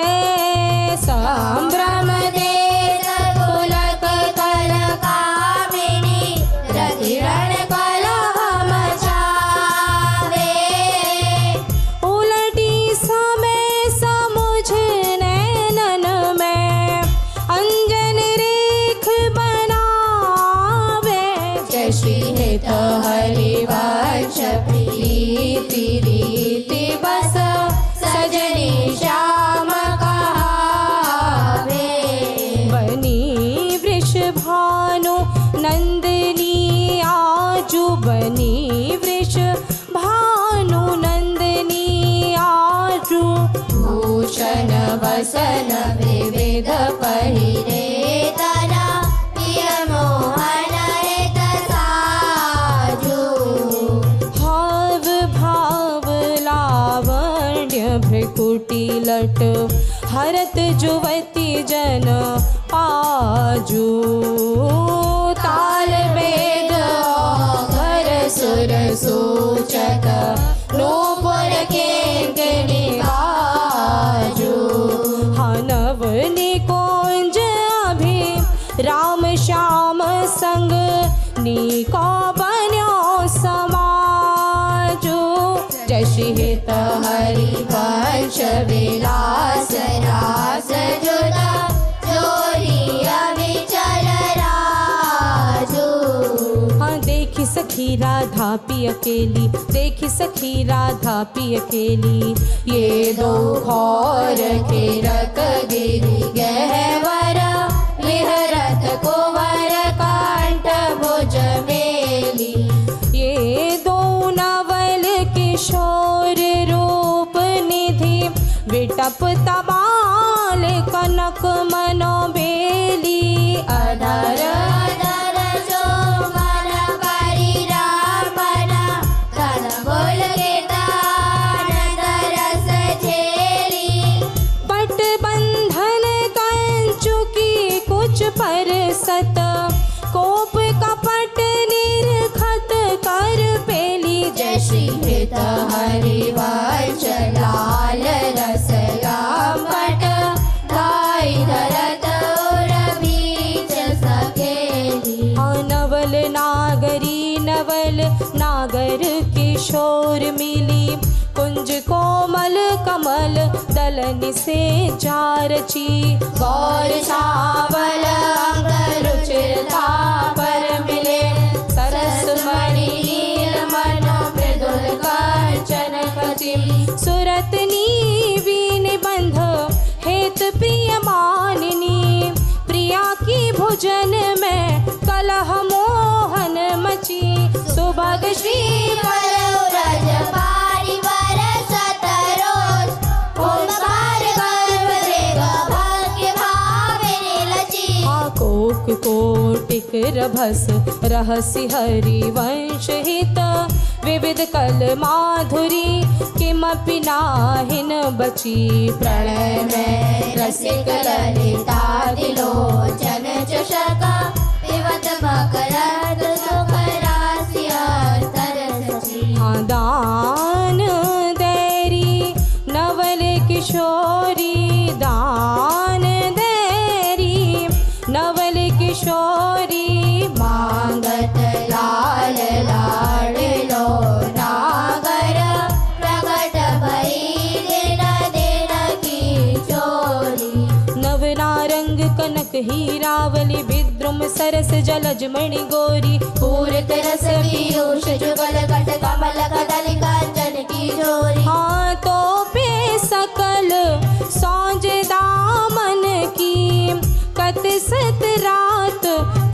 संभ्रम देत पुलक कल कामिनी, रतिरण कलह मचावे। उलटी समय समुझ नैनन में, अंजन रेख बनावे। जय श्री हित हरि वंश प्रीति रीति बस, सजनी श्याम कहावे। बनी वृषभानु नंदिनी आजू, बनी वृषभानु नंदिनी आजू। भूषण वसन विविध पहिरे तना, प्रिय मोहन हित साजू। हाव भाव लावण्य भ्रिकुटी लट, हरत जुवती जन आजू। ताल वेद घर सुर सूचक, नूपुर किंकिणी बाजू। हाँ नव निकुंज अभि राम श्याम संग, नीको बन्यो समाजू। जय श्री हित हरि वंश विलास रास जुदा, जोरी अविचल राजू। हाँ देखी सखी राधा पी अकेली, देखी सखी राधा पी अकेली। ये दो घोर के रक गिरी गहवर, विहरत कुंवर कंठ भुज मेली। ये दो नवल किशोर रूप निधि, विटप तबाल कनक मनोबेली। अधर अधर शोभा मिली कुंज कोमल कमल दलन से चारची गौर सावल अंग रुचिरता पर मिले सरस मणि नील मन मृदुल कंचन कची सुरत नीवी निबंध हेत प्रिय मानिनी प्रिया की भोजन में कलह मोहन मची सुभग श्री व्रज पारिवार सतरोज ओंकार गर्भ देव भाग्य भाविनी लची कोक कोटिक रभस रहस्य हरि वंश हित विविध कल माधुरी किमपि नाहिन बची प्रणय में रसिक ललिता दिलोचन चषक पिबत मकरंद सुख राशि तरसची दान देरी नवल किशोरी दान देरी नवल किशोरी मांगत लाल लाडलो नागर प्रकट भई दिन दिन की चोरी नवनारंग कनक हीरावली विद्रुम सरस जलज मणि गोरी पूरित रस पीयूष जुगल कट कमल कदली कंचन की जोरी हाथों पे सकल सौज दामन की कत सत रात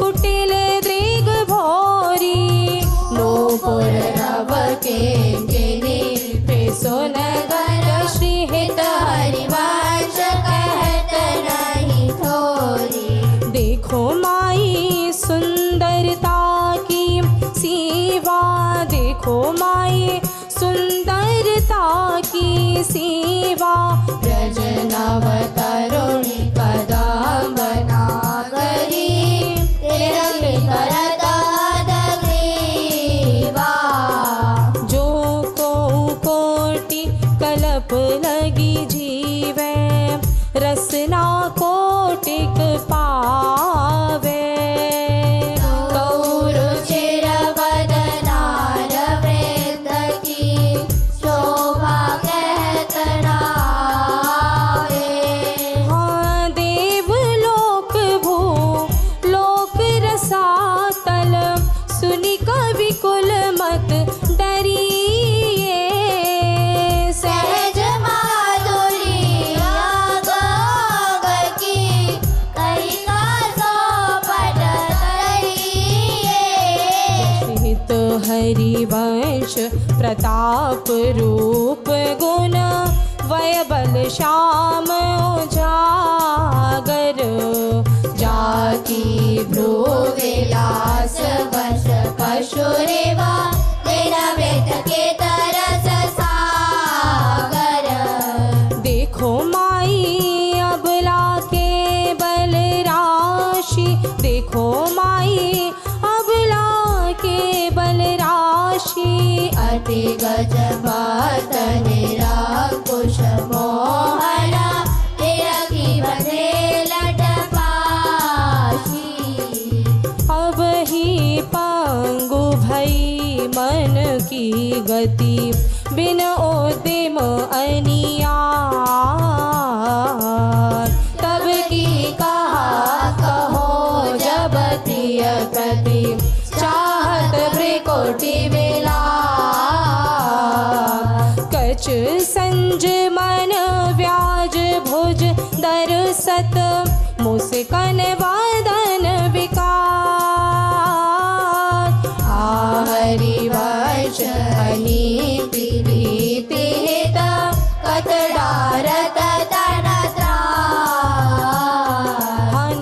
कुटिल दृग भोरी नूपुर रव के गिनी सुनगर श्री हित हरिवंश कहत नहीं थोरी देखो माई सुंदरता की सीवा देखो माई सुंदरता की सीवा ब्रज नव तरुणी कदम नागरी तिरंगी करत ग्रीवा जो को कोटि कलप लगी जीवे रसना कोटिक पावे गौरुचिर बदनार वृंद की शोभा कहत नावे हाँ देव लोक भू लोक रसातल सुनि कवि कुल मत डरिए सहज माधुरी आग की कई का सोपट करिए हित हरिवंश प्रताप रूप गुण वय बल श्याम उजागर जाकी भ्रू विलास वश पशुरेवा तेरा वेद के तरस सागर देखो माई अबला के बल राशि देखो माई अबला के बल राशि अति गजबत निराकुश मोहना तेरा की बधे लट पाशी अब ही पांगु भई मन की गति बिन उद्यम अनियार तब की कहा कहो जब प्रिय प्रति चाहत भ्रिकुटि विलास कछ संज मन व्याज भुज दरसत मुस्कन वादन विकार हरिवंश हनी पीड़ित हित कतडारत तन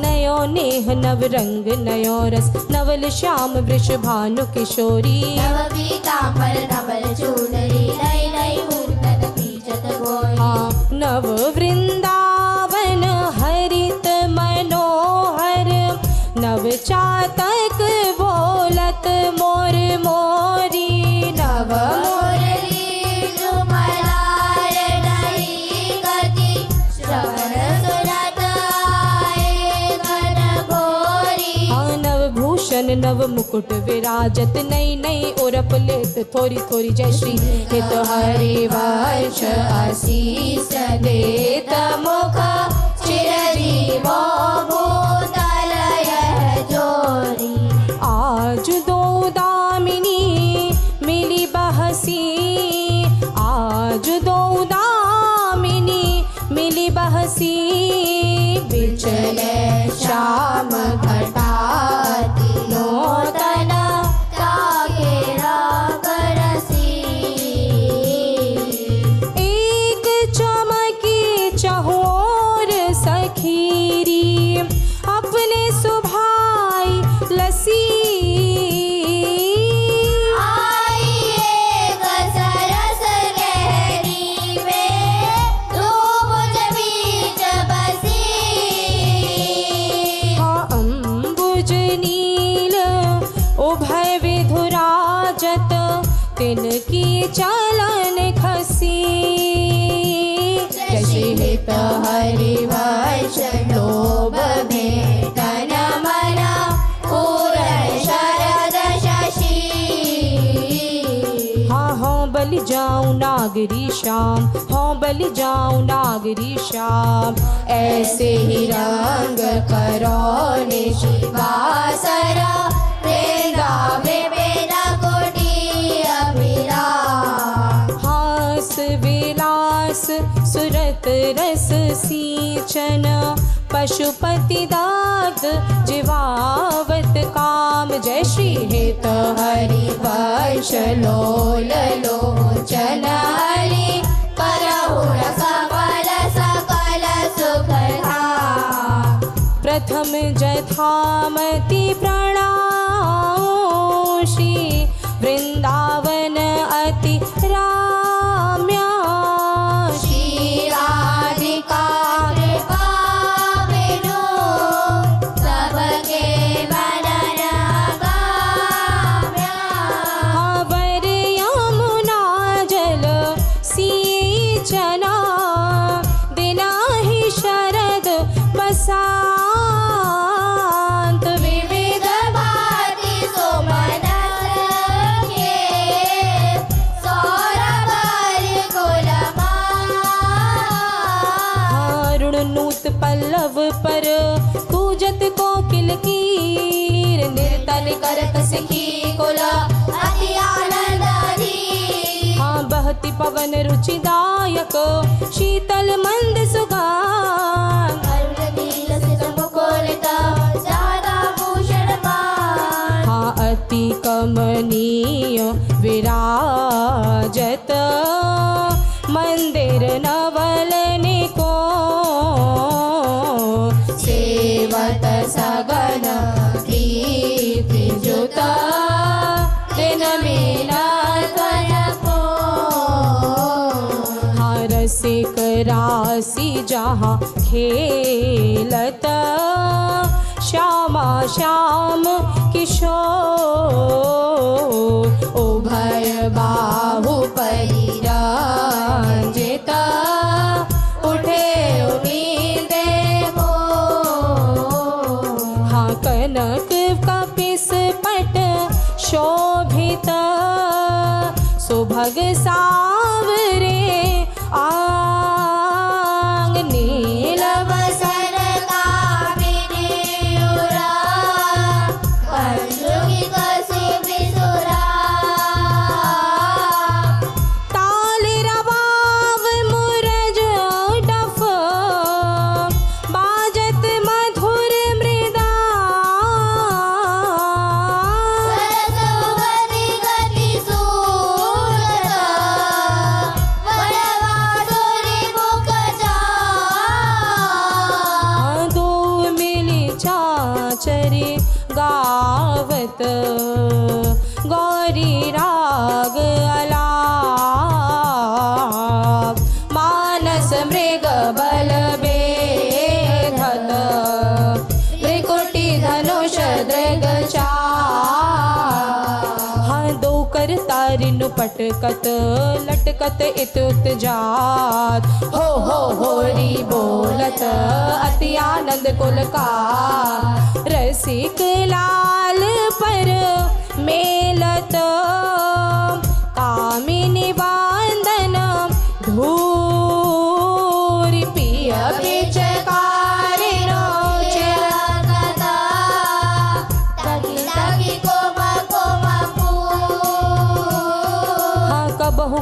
नयो नेह नव रंग नयो रस नवल श्याम वृष भानु किशोरी नव पीतांबर नवल चूनरी नई नई मूर्तत पीचत गोरी नव वृंदावन हरित मनोहर नव चातक बोलत मोर मोरी नव मुरली जुमलार नई गति श्रवण सुनत आए घन घोरी नव भूषण लोचन नव मुकुट विराजत, नई नई उरप लेत थोरी थोरी जय श्री हित हरि वर्ष आशीष देत मुख चिरजीवो भूतल यह जोरी। आज दो दामिनी मिली बहसी, आज दो दामिनी मिली बहसी, बिचले श्याम घटा नूतन ताके रागरसी। एक चमकी चहोर सखीरी, अपने सुभाई लसी, आई एक सरस लहरी में धूप बीच बसी। हाँ अम्बुज नील उभय विधुराजत, तिनकी चलन खसी, जय हित हरि वर्ष लोभ भेटन मन पूरन शरद शशि। हाँ हाँ बलि जाऊं नागरी श्याम, हाँ बलि जाऊं नागरी श्याम, ऐसे ही रंग करो निशिवासरा, वृंदावे बेरा कोटि अभिराम। हास विलास सुरत रस सींचन, पशुपति दाद जीवावत काम, जय श्री हित हरि वर्ष लोल लोचन हरि, परहुर सफल सकल सुख धाम। प्रथम जथामति प्रणामोषि, वृंदावन अति राम्या, श्री राधिका कृपा बिनु सबके मनन गाम्या। वर यमुना जल सिंचना, दिना ही शरद बसांत, विविध भांति सुमनस के सौरभ हरि कुलमान। अरुण नूत पल्लव पर कूजत कोकिल कीर, निर्तल करत सखी कुल अति आनंद धी। हाँ बहती पवन रुचिदायक, शीतल मंद सुगान, अरुण नील सित मुकुलित जादा भूषण मान। हाँ अति कमनीय विराजत, मंदिर नवलने को, सेवत सगन प्रीति जुत, दिन मीनाथन को। हाँ रसिक राशि जहाँ खेलत, श्यामा श्याम किशोर, उभय बाहु परिरंजित, उठे उम्मीदे हो। हाँ कनक कपिस पट शोभित, सुभग सावरे आंग, नील बसन कामिनी उरा, पंचुकी कसी बिसुरा। ताल रवाव मुरज डफ, बाजत मधुर मृदा, सरस गति गति सूरत, वरवासुरी मुख जा। दो मिली चाचरी गावत, गौरी राग अलाप, मानस मृग बल बेधत, त्रिकुटी धनुष दृग चाप। हाँ दो कर तारिनो पटकत लटकत इत उत जात। हो री बोलत अति आनंद कुल का। रसिक लाल पर मेलत कामिनी बांधन धूरी पिय पिचकारी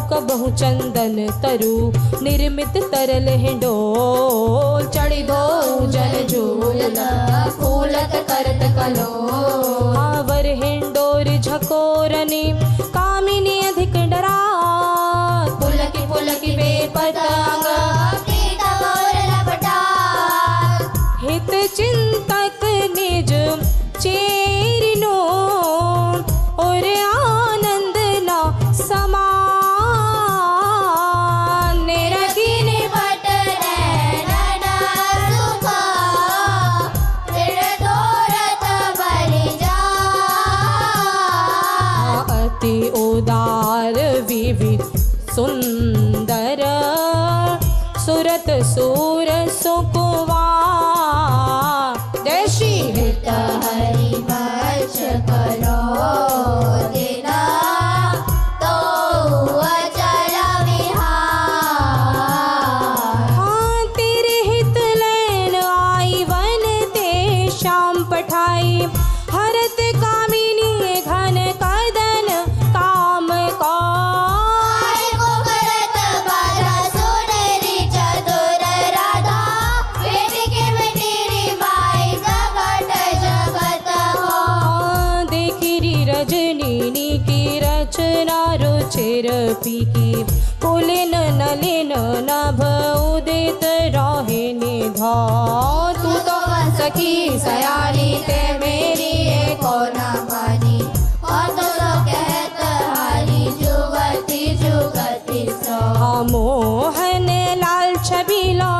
कबहु चंदन तरु निर्मित तरल हिंडोल। चढ़ी दो जन झूलत फूलत करत कलो। वर हिंडोर झकोरनी कामिनी अधिक डरा। पुलकी वे पतंग हित चिंतक निज चेरिनो और आनंद न समा। उदार विविध सुंदर सुरत सूर सुकुवा। जय श्री हित हरि वश करो दिना तो अचल विहार। तेरे हित लैन आई वन ते श्याम पठाई। हरत कामिनी घन कदन काम का। रजनी की रचना रुचिर पीकी। पुलिन नलिन नभ उदित रहे निधा। तू तो सखी सयानी ते मेरी एको न मानी। और तो कहत हरी जुगति जुगति सो। मोहन लाल छबीलो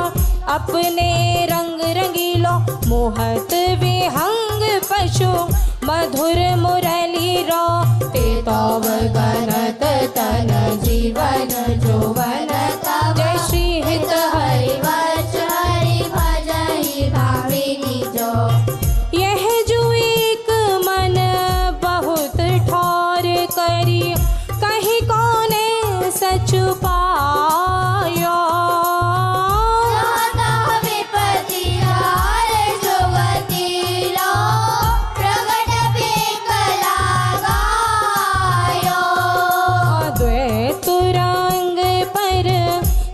अपने रंग रंगीलो। मोहत विहंग पशु मधुर मुरली रो। ते तव गनत तन जीवन जोवन तव। जय श्री हित हरि वश हरि भजहि भाविनी जो। यह जो एक मन बहुत ठौर करी। कहीं कौने सच पायो।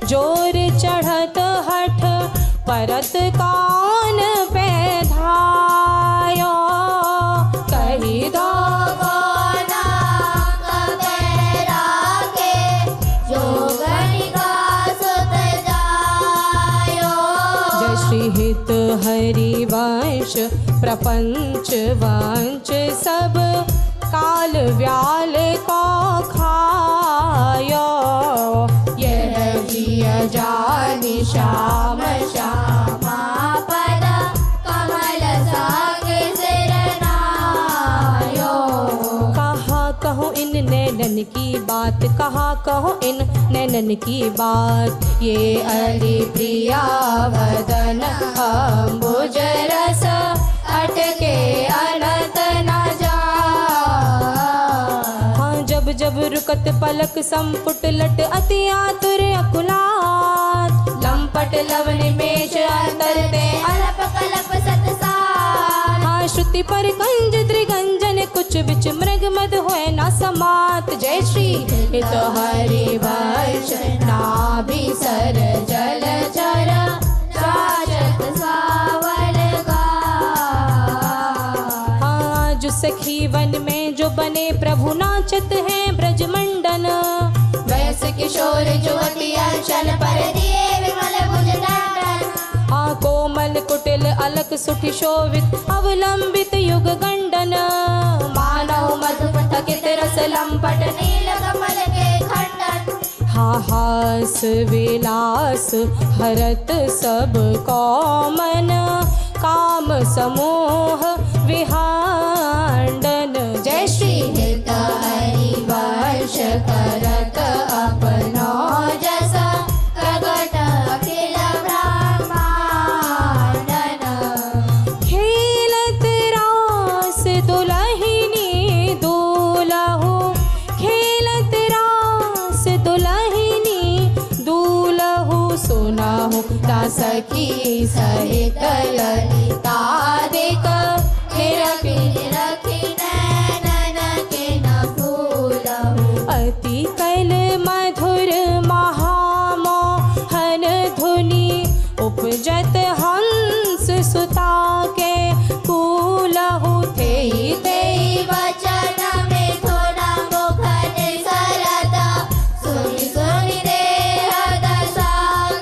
जोर चढ़त हठ परत कौन पे धायो। कही दो कोना कबेरा के जोगनी का सुत जायो। जय श्री हित हरि वंश प्रपंच वंश सब काल व्याल को खायो। यह जिय जानि श्याम श्यामा पद कमल संग सिर नायो। कहा कहूँ इन नैनन की बात। कहा कहूँ इन नैनन की बात। ये अरि प्रिया वदन अम्बुज रस अटके अनंत न जा। जब रुकत पलक संपुट लट अति आतुर अकुलात। लंपट लवन मेष अंतरते अलप कलप सतसार। श्रुति पर कंज त्रिगंजन कुछ बिच मृग मद होए न समात। जय श्री हित हरि वंश नाभि सर जल चर राजत सावर गा। जो सखी वन में जो बने प्रभु नाचत हैं ब्रजमंडन। वयस किशोर युवती अंशन पर दिए विमल भुज दंडन। कोमल कुटिल अलक सुठि शोभित अवलंबित युग गंडन। मानव मधुपथ कित रस लंपट नील कमल के खंडन। हास विलास हरत सब कौमन। काम समूह विहांडन। जय श्री हित हरि वंश करत अपनो जस प्रगट अखिल ब्रह्मांडन खेलत रास दुलहिनी दूलहु खेलत रास दुलहिनी दूलहु सुनहु ता सखी सहित ललिता देख रखी नैनन के न फूलहु अति कल मधुर महामोहन धुनि उपजत हंस सुता के कूलहु थे तेई वचन में थोड़ा मुखन सरदा सुनि सुनि देह दशा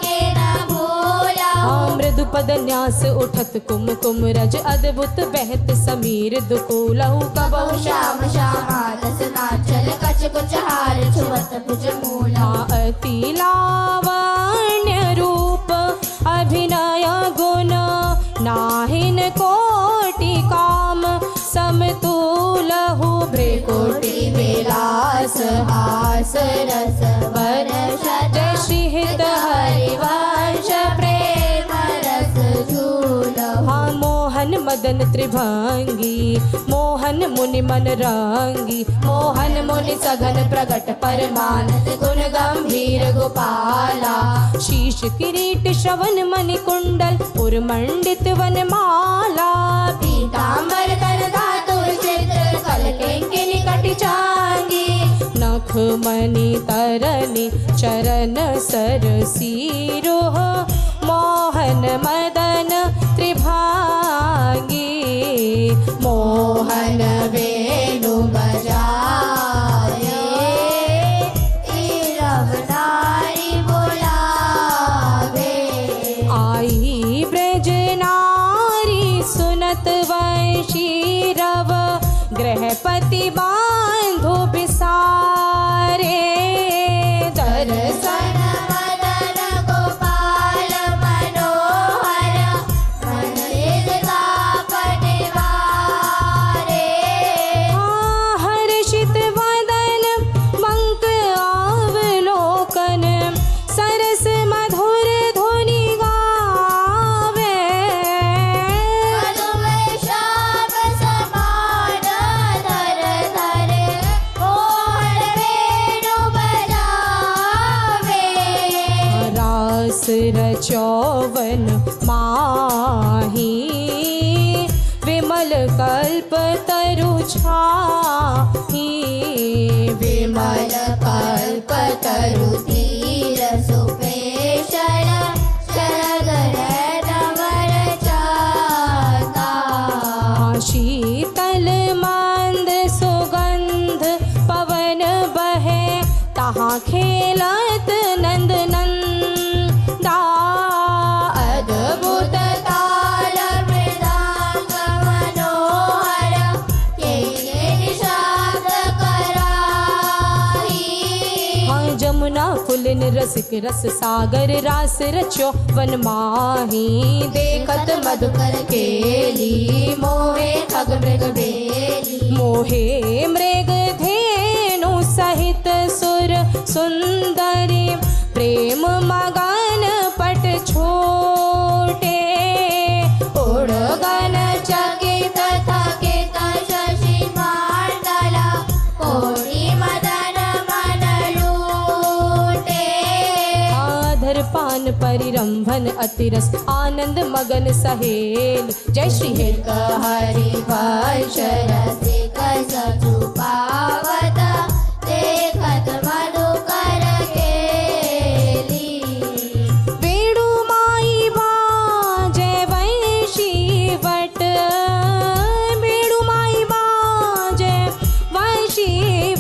के न भूलहु मृदु पद न्यास उठत कुम कुम रज अद्भुत बहत समीर दुकूलहु कबहु श्याम श्यामारस नाचल कच कुच हार छुवत भुज मूला अति लावण्य रूप अभिनय गुण नाहिन कोटि काम समतुलहु कोटि विलास हास रस वर्ष जय श्री हित हरिवंश प्रेम रस झूलहु हाँ मोहन मदन त्रिभंगी मोहन मुनि मन रंगी मोहन मुनि सघन प्रगट परमानंद गुण गंभीर गोपाला शीश किरीट श्रवण मणि कुंडल उर्मंडित वनमाला पीतांबर कर धातु चित्र कलकिंकिनी कटि चांगी नख मणि तरनि चरण सर सिरोह मोहन मदन त्रिभांगी मोहन वेणु बजाए इरव नारी बुलावे आई ब्रज नारी सुनत वंशी रव गृहपति बांधो बिसारे दर्शन मदन गोपाल मनोहर मनोहर पटिवारे हर्षित वदन मंक अवलोकन सरस मधुर धुनि गावे मधुर श्याम समान धर धर मोहन वेणु बजावे रास रचौवन माही विमल कल्प तरु छाही विमल कल्प तरु तीर सुपेशल शरदर नवर चाता शीतल मंद सुगंध पवन बहे तहाँ खेलत नंद नंदा अद्भुत ताल मृदांग मनोहर के निषाद कराही हाँ जमुना फुलिन रसिक रस सागर रास रचो वन माही देखत मधुकर केली मोहे खग मृग बेली मोहे मृग धेनु सहित सुर सुंदरी प्रेम मगन पट छोटे उड़गन चकित थकित शशि मांडला कोटि मदन मन लूटे आधर पान परिरंभन अतिरस आनंद मगन सहेल जय श्री हित हरिवंश रसिक सचु पावत देखत मधुकर केली वेणु माई बाजे वंशी वट वेणु माई बाजे वंशी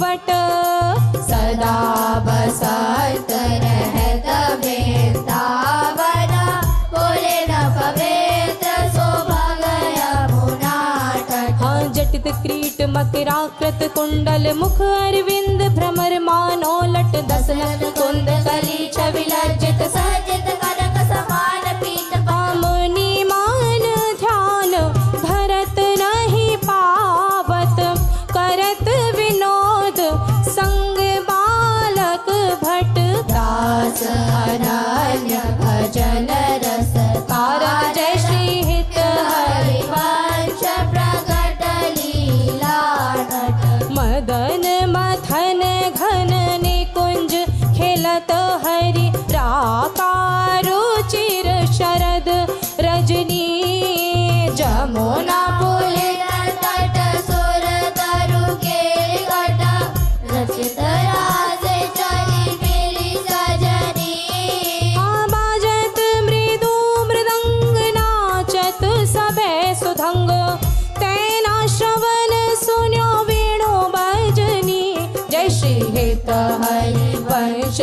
वट सदा बसत रहत वृंदावन बोले न पवित्र शोभग यमुना तट हाँ जटित क्रीट मकराकृत कुंडल मुख अरविंद भ्रमर मानो लट दसनत कुंद कली छवि लज्जित सज्जित कनक समान पीठ मुनि मान ध्यान भरत नहीं पावत करत विनोद संग बा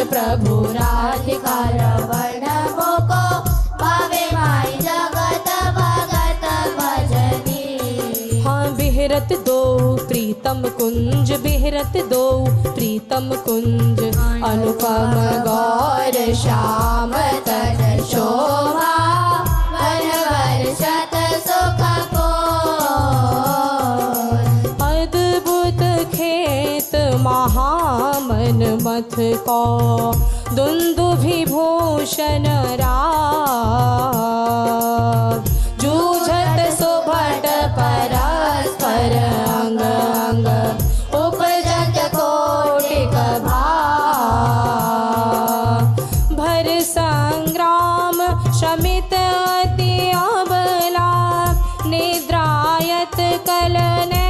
प्रभु राधिकार वर्ण मोको भावे माई जगत भगत भजनी। हाँ बिहरत दो प्रीतम कुंज, बिहरत दो प्रीतम कुंज, अनुपम गौर श्याम तन शोभा, वन वर्षत सुख को। अद्भुत खेत महामन मथ को, दुंदुभिभूषण राग, जूझत सुभट परस्पर अंग अंग, उपजत कोटिक भाग। भर संग्राम शमित अति अबला, निद्रायत कलने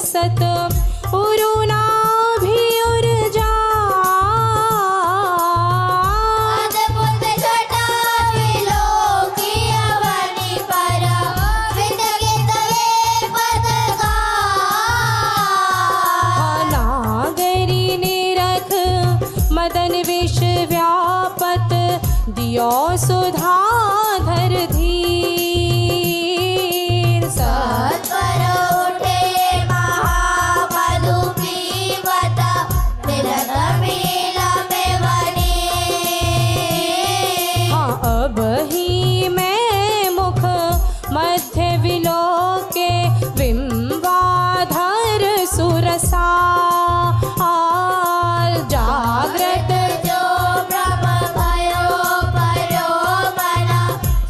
सत उरुना भी उर जा। अद्भुत छटा विलोकी अवनी पर, विंदगित वे पदगार। नागरी निरख मदन विष व्यापत, दियो सुधाधर धीर। सत्वर उठे महामधु पीवत, विरत मीला में बनी। हाँ अब ही मैं मुख मध्य विलोके, बिंबाधर सुरसा जागृत जो ब्रह्म भयो परो मना,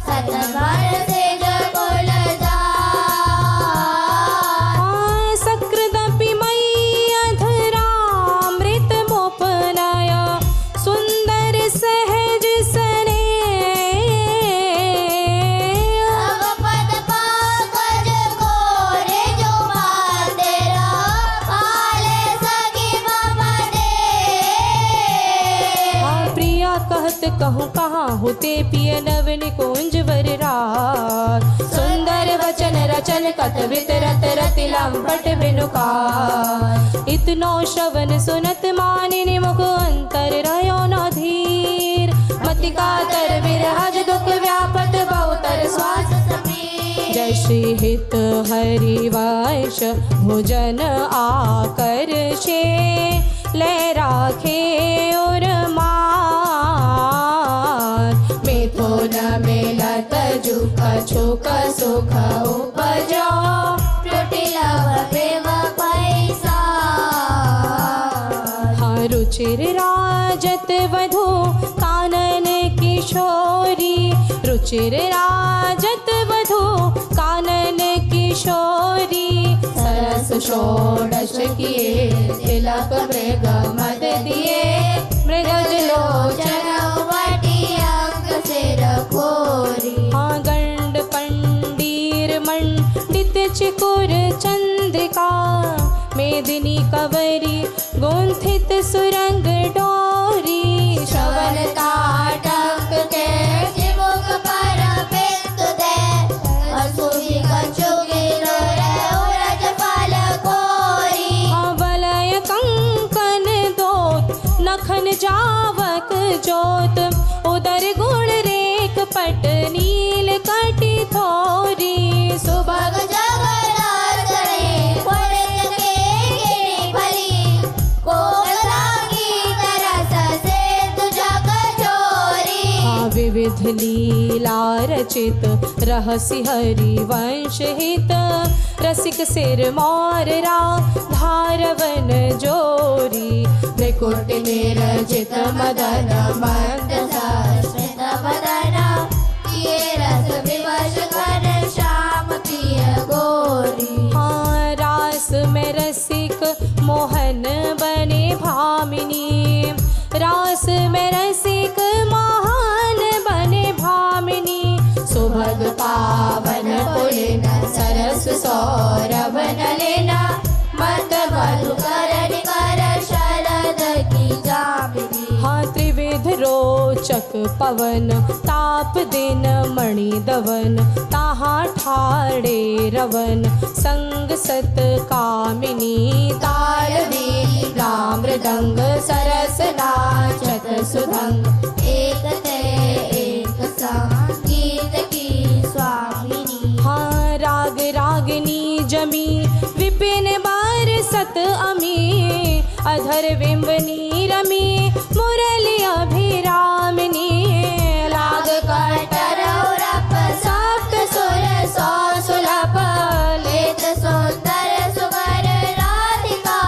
सतमर से जगुल जा। सकृदपि मयि अधरामृत मोपनय, सुंदर सहज सने। भगपद पाकज कोरे जो मातेरा, पाले सखी मम दे। प्रिया कहत कहूँ कहाँ होते पिय नवन कुंज वर रात, सुंदर वचन रचन कत वितरत रति लंपट बिनुकार। इतनो श्रवण सुनत मानिनी मुख अंतर रहो न धीर, मति कातर विरहज दुख व्यापत बहुतर श्वास समीर। जय श्री हित हरि वंश भोजन आकर्षे, ले राखे और मान। मिथुन मिलत जुख छुक सुख उपजो, त्रुटिलव प्रेम पैसा। हाँ रुचिर राजत वधू कानन किशोरी, रुचिर राजत वधू कानन किशोरी। सरस षोडश किए तिलक मृग मद दिए, मृगज लोचन वटी अंग सिर खोरी। हाँ गंड पंडीर मंडित चिकुर चंद्रिका, मेदिनी कवरी गुंथित सुरंग डोरी। श्रवण ताटक के चिमुक पर बिंदु दे, असुरी कछुगी रोरे उरज फल कोरी। हाँ वलय कंकन दोत, नखन जावक जोत, उदर गुण रेख पट नील कटी थोरी। सुभग जगन्नाथ रे पुण्य के गिरी भली, कोमलांगी तरस से तु जग चोरी। हाँ विविध लीला रचित, रहसि हरि वंश हित, रसिक सिर मोर रा धारवन जोरी। त्रिकुट निरचित मदन मंद स्मित बदन, ये रस विवश कर श्याम प्रिय गोरी। हाँ रास में रसिक मोहन बने भामिनी, रास में रसिक मोहन बने भामिनी। सुभग पावन पुलिन सरस सौरभ नलिना, मत मधुकर कर शरण चक पवन ताप दिन मणि दवन ताहा ठाड़े रवन संग सत कामिनी ताल वीणा मृदंग सरस नाचत सुधंग एक ते एक संगीत की स्वामिनी। हाँ राग रागिनी जमी विपिन बार सत अमी अधर बिंबनी रमी मुरली अभिरामिनी लाग कटर रप सप्त सुर सौ सुलभ लेत सुंदर सुगर राधिका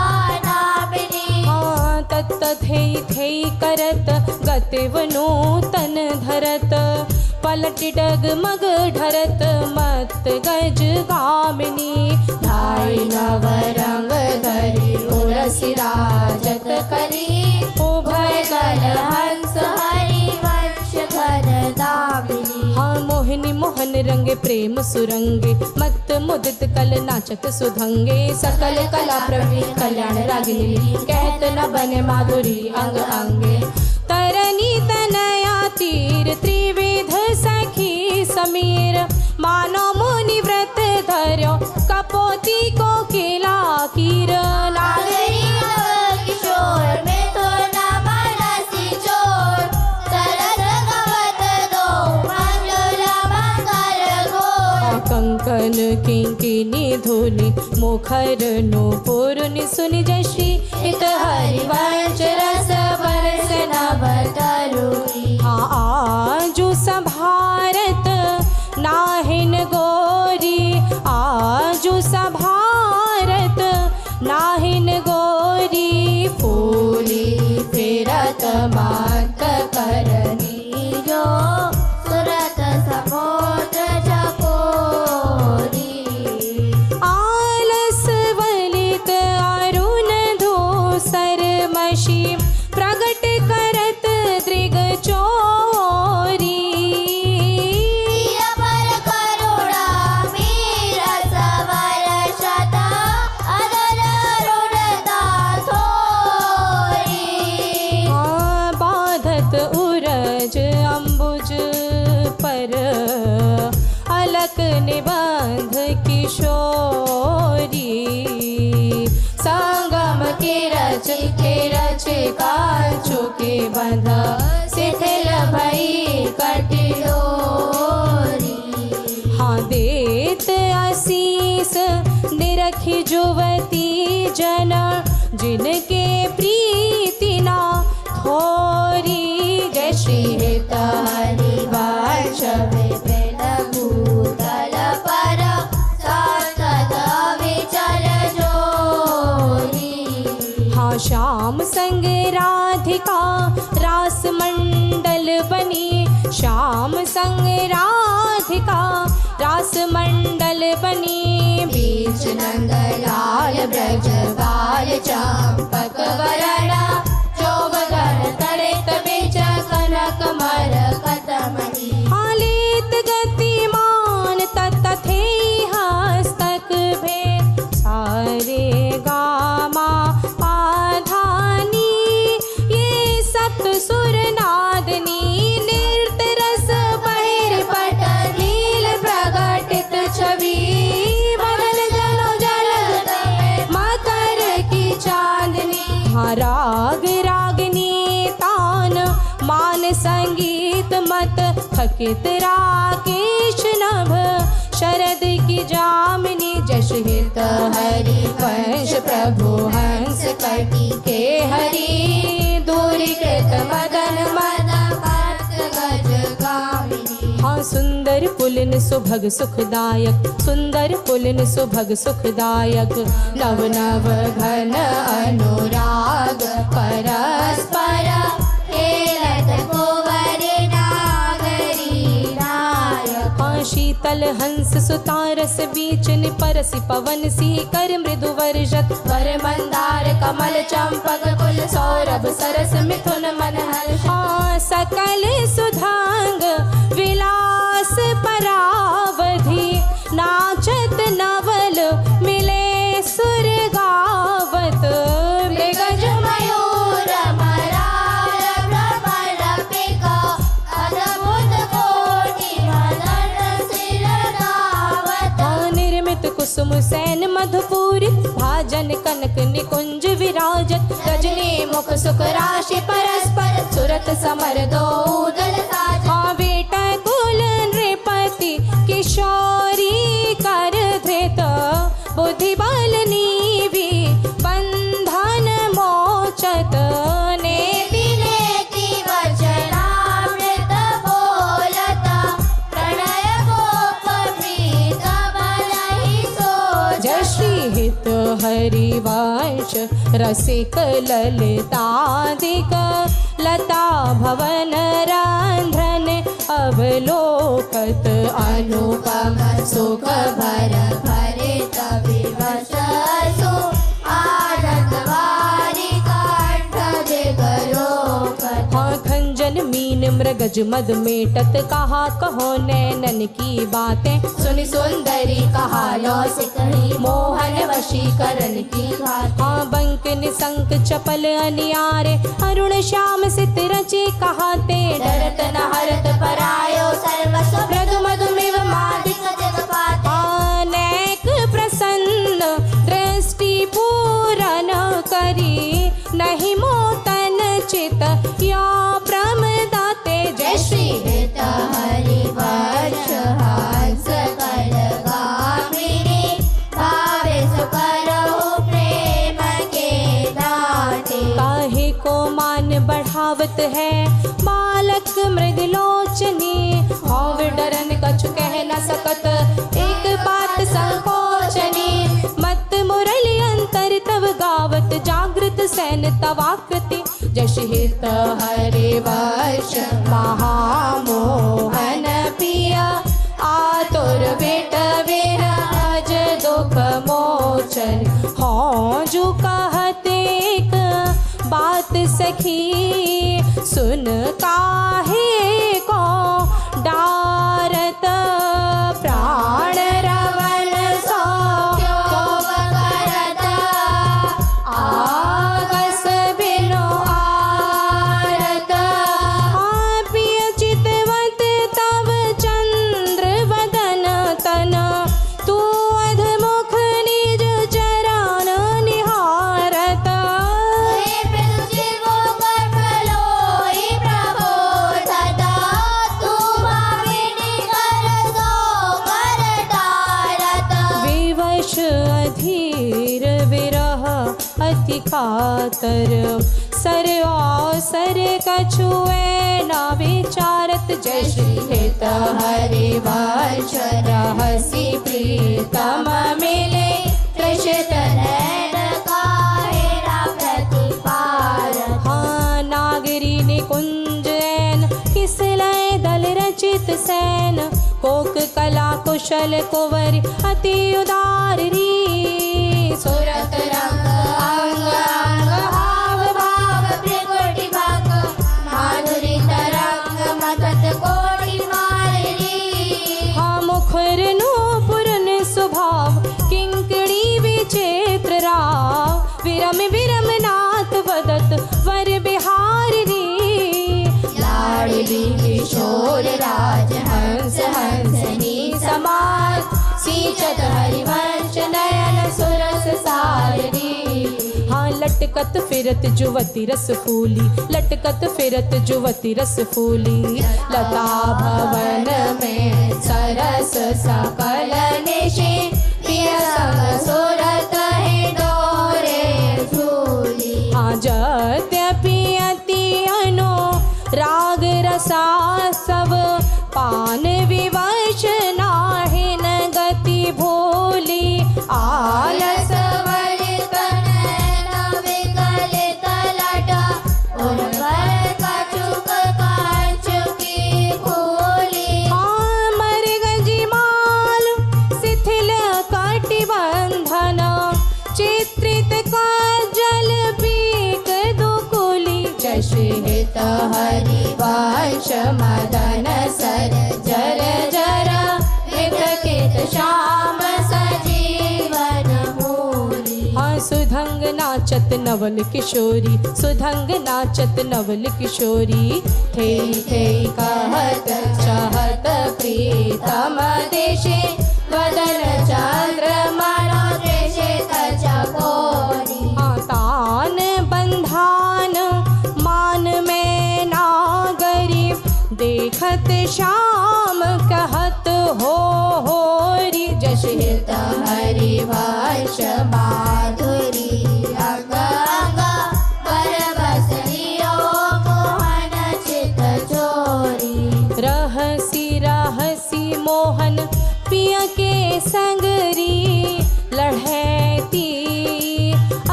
नामिनी। हाँ तत्त थे करत गतिव नूतन धरत पलट डगमग ढरत मत गज गामिनी धाई नव रंग धरी उरसी राजत करी उभय कल हंस हरि वंश घर दामिनी। हाँ मोहिनी मोहन रंगे प्रेम सुरंगे मत मुदित कल नाचत सुधंगे सकल कला प्रवीण कल्याण रागिनी कहत न बने माधुरी अंग अंगे तरनी तनया तीर त्रिविध सखी समीर मानो मुनि व्रत धर्यो कपोती को किला कीर नागरी नव किशोर में तो न मनसी चोर सरस गवत दो मंगला मंगल घोर। कंकन किंकिनी धुनि मुखर नूपुर सुनि जय श्री हित हरिवंश रस बरस नव तरुणी। आजु सभारत नाहिन गोरी आजु सभारत नाहिन गोरी फूली फेरत मात करनी जो सुरत समुद्र चकोरी। आलस वलित अरुण धूसर मशी प्रगट करत दृग चोरी। पर करुणा मीर सवर शत अदर रुणता थोरी। बाधत उरज अम्बुज पर अलक निबंध किशोरी संगम के रच कांचो के बंध शिथिल भई कटिडोरी। हाँ देत आशीष निरखी जुवती जन जिनके प्रीति ना थोरी जय श्री हित हरिवंश विपिन भूतल पर सतत विचल जोरी। हाँ श्याम संग राधिका रास मंडल बनी श्याम संग राधिका रास मंडल बनी बीच नंद लाल ब्रज बाल चंपक वरणा चौबगर तड़ित बीच कनक मर कतमनी। हालित गतिमान तत्थे हस्तक भेद सारे गामा पाधानी ये सप्त सुर नादनी नृत्य रस बहिर पट नील प्रगटित छवि बदल जलो जल मकर की चांदनी। हाँ राग रागिनी तान मान संगीत मत थकित राकेश नभ शरद की जामिनी जश हित हरि वंश प्रभु हंस कटी के हरि दूरी कृत मदन मद गज गामिनी। हाँ सुंदर पुलिन सुभग सुखदायक सुंदर पुलिन सुभग सुखदायक नव नव घन अनुराग परस्पर खेलत कुंवर नागरी नायक। हाँ शीतल हंस सुतारस बीचन परसि पवन सी कर मृदु वर्षत वर मंदार कमल चंपक कुल सौरभ सरस मिथुन मनहर। हाँ सकल सुधांग विलास परावधि नाचत नवल मिले सुर गावत मृगज मयूर मरार भ्रमर पिका जमुसैन मधुपुर भाजन कनक निकुंज विराजत रजनी मुख सुख राशि परस्पर सुरत समर दो दल साज हाँ बेटा कुल नृपति किशोरी कर धृत बुद्धि बल नीवी बंधन मोचत ने नेति वचनामृत बोलता प्रणय गोप प्रीत बलहि सोच जय श्री हित हरिवंश रसिक ललितादिक लता भवन रांध्रन अवलोकत अनुपम सुख भर भरित विवश सु आनंद वारी कंठ दिगलोकत हाँ खंजन मीन मृगज मद मेटत कहा कहो नैनन की बातें सुनि सुंदरी कहा लो सिकही मोहन वशीकरण की बात हाँ बंक निसंक चपल अनियारे अरुण श्याम सित रचे कहाते डरत न हरत परायो सर्वस्व मृदु मधुमेव मादिक जगपात अनेक प्रसन्न दृष्टि पूरन करी नहीं मोतन चित या प्रमदाते जय श्री हित हरिवंश हंस कलगामिनी भावे सुकरहु प्रेम के दाते काहे को मान बढ़ावत है बालक मृगलोचनी हौव डरन कछु कह न सकत एक बात संकोचनी मत मुरली अंतर तव गावत जागृत सैन तवाकृति जश हित हरिवंश महामोहन पिया आतुर बेट विराज दुख मोचन हाँ जो कहते एक बात सखी सुन काहे को डारत प्राण रवन सो करत आगस बिनो आरत पिय चितवत तव चंद्र वदन तन तू अधमुख निज चरण निहारत जीवो गर्भलोई प्रभो सदा तू भाविनी कर सो कर डारत विवश अधीर विरह अति कातर सर अवसर कछुए न विचारत जय श्री हित हरिवंश रहसी प्रीतम मिले कृषित नैन काहेरा प्रतिपारत हाँ नागरी निकुंज ऐन किसलय दल रचित सैन कोक कला कुशल कुंवर अति उदार री सुरत रंग अंग अंग हाव भाव त्रिकुटी भाग माधुरी तरंग मगध कोटि मारी हाँ मुखर नूपुरन स्वभाव किंकड़ी विचित्र राव विरम विरम नाथ वदत वर बिहार री लाडली किशोर राज हंस हंसनी समाज सींचत हरिवंश नयन सुरस सारणी हाँ लटकत फिरत जुवती रस फूली लटकत फिरत जुवती रस फूली लता भवन में सरस सकल निशि प्रिय संग सुरत है डोरे झूली हाँ जद्यपि अति अनो राग रसा सब पान विवश नाहिन गति भोली आलस वलित नैन विकलित लट उर्वर कछुक कांचुकी फूली मर गजिमाल शिथिल कटिबंधन चित्रित काजल पीक दुकुली जय श्री हित हरिवंश मदन सर जर जर विकलित श्याम सजीवन मूली हाँ सुधंग नाचत नवल किशोरी सुधंग नाचत नवल किशोरी थे थे कहत चाहत प्रीतम देशे वदन चंद्र मन देखत श्याम कहत होरी। जश हित हरि वर्ष माधुरी अंग अंग परवश लियो मोहन चित चोरी। रहसी रहसी मोहन पिय के संगरी लढ़ैती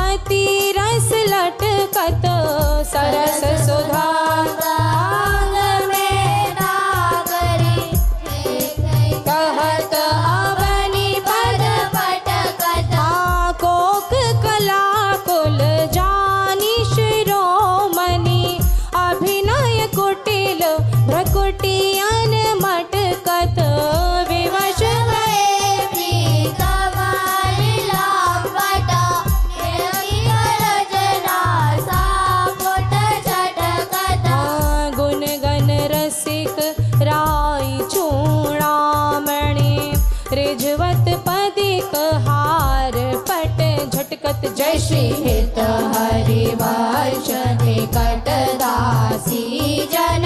अति रस लटकत सरस सुधा। कहत अवनि पद पटकत कोक कला कुल जानी शिरोमणि अभिनय कुटिल भ्रकुटियन मटकत विवश गुण गण रसिक राई चूड़ामणि रिझवत पदिक हार पट झटकत। जय श्री हित हरि वर्ष निकट दासी जन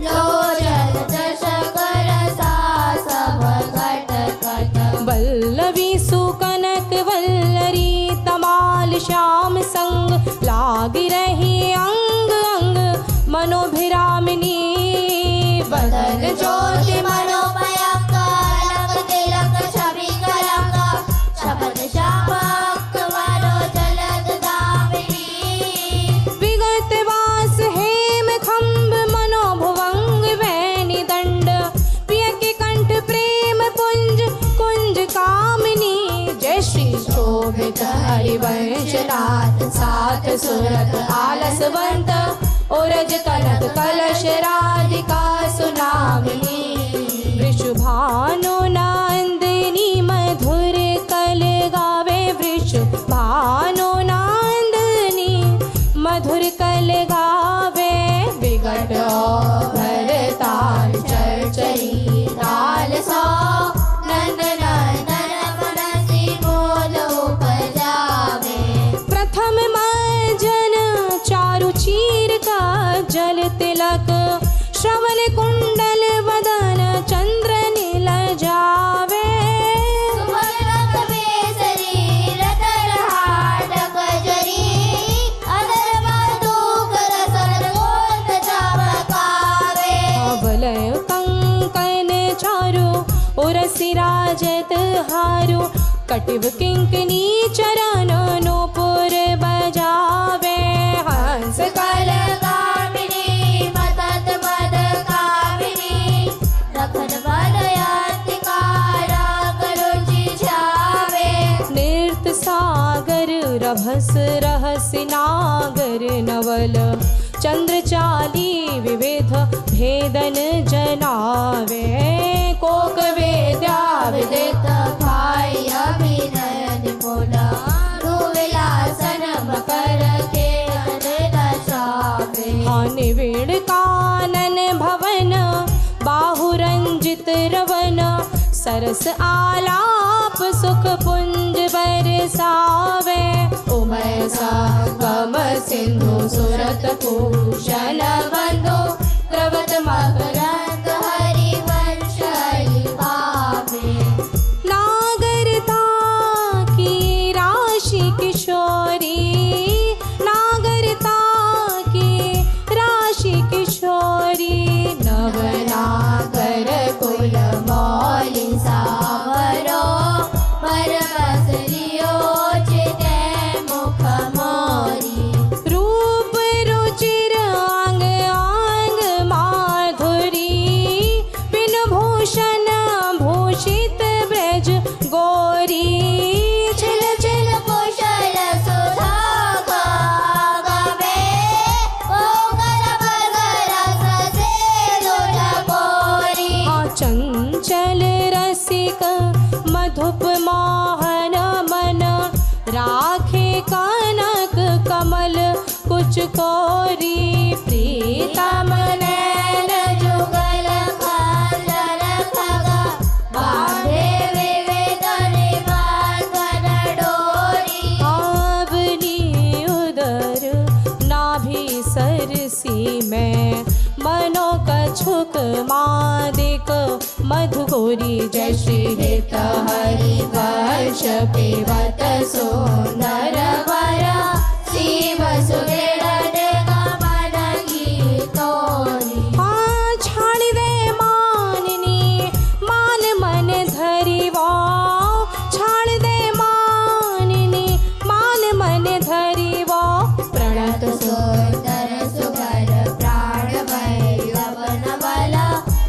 लोचन दशकर सब घटकट। वल्लवी सुकनक वल्लरी तमाल श्याम संग लागी रही अंग अंग मनोभिरामिनी। बदन ज्योति मनोमयंक लक तिलक छवि कलंक शपथ शामक वरो जलद दामिनी। विगत वास हेम खंभ मनोभुवंग वैनी दंड प्रिय के कंठ प्रेम पुंज कुंज कामिनी। जय श्री शोभित हरिवंश नाथ साथ सुरत आलसवंत ओरज कनक कलश राधिका सुनामिनी। वृषभानु नंदिनी मधुर कल गावे वृषभानु नंदिनी मधुर कल गावे। विगट भरताल चरचरी ताल सो नंद नंदन मनसी बोल उपजावे। प्रथम मजन चारु चीर का जल तिलक श्रवण कुंडल वदन चंद्र नील जावे। सुभग बेसरी रतन हाटक जरी अदर मधुक रसन गोद चमकावे। अवलय कंकन चारु उरसी राजत हारु कटिव किंकनी चरण नूपुर बजावे। हंस कल कामिनी मतत मद कामिनी रखन वदयातिकारा करुचि छावे। नृत्य सागर रभस रहसि नागर नवल चंद्र चाली विविध भेदन जनावे। कोक वेद्या विदित भाई अभिनय निपुण रुविलासन मकर के दशावे। निविड़ कानन भवन बाहुरंजित रवन सरस आलाप सुख पुंज बरसावे। उमय संगम सिंधु सुरत भूषण बंधु द्रवत मकरंद हरिवंश गावे। नागरता की राशि किशोरी नागरता की राशि किशोरी। नवनागर कुल मौलि सावरो परवश लियो चिते मुख मोरी। रूप रुचिर अंग गौरी जय श्री हित हरि वर्ष पीवत सुंदर वर श्री वसुदेव मन की तोरी हाँ छाड़ दे माननी मान मन धरी वो छाड़ दे माननी मान मन धरी वो प्रणत सुंदर सुगर प्राण वैलव नवला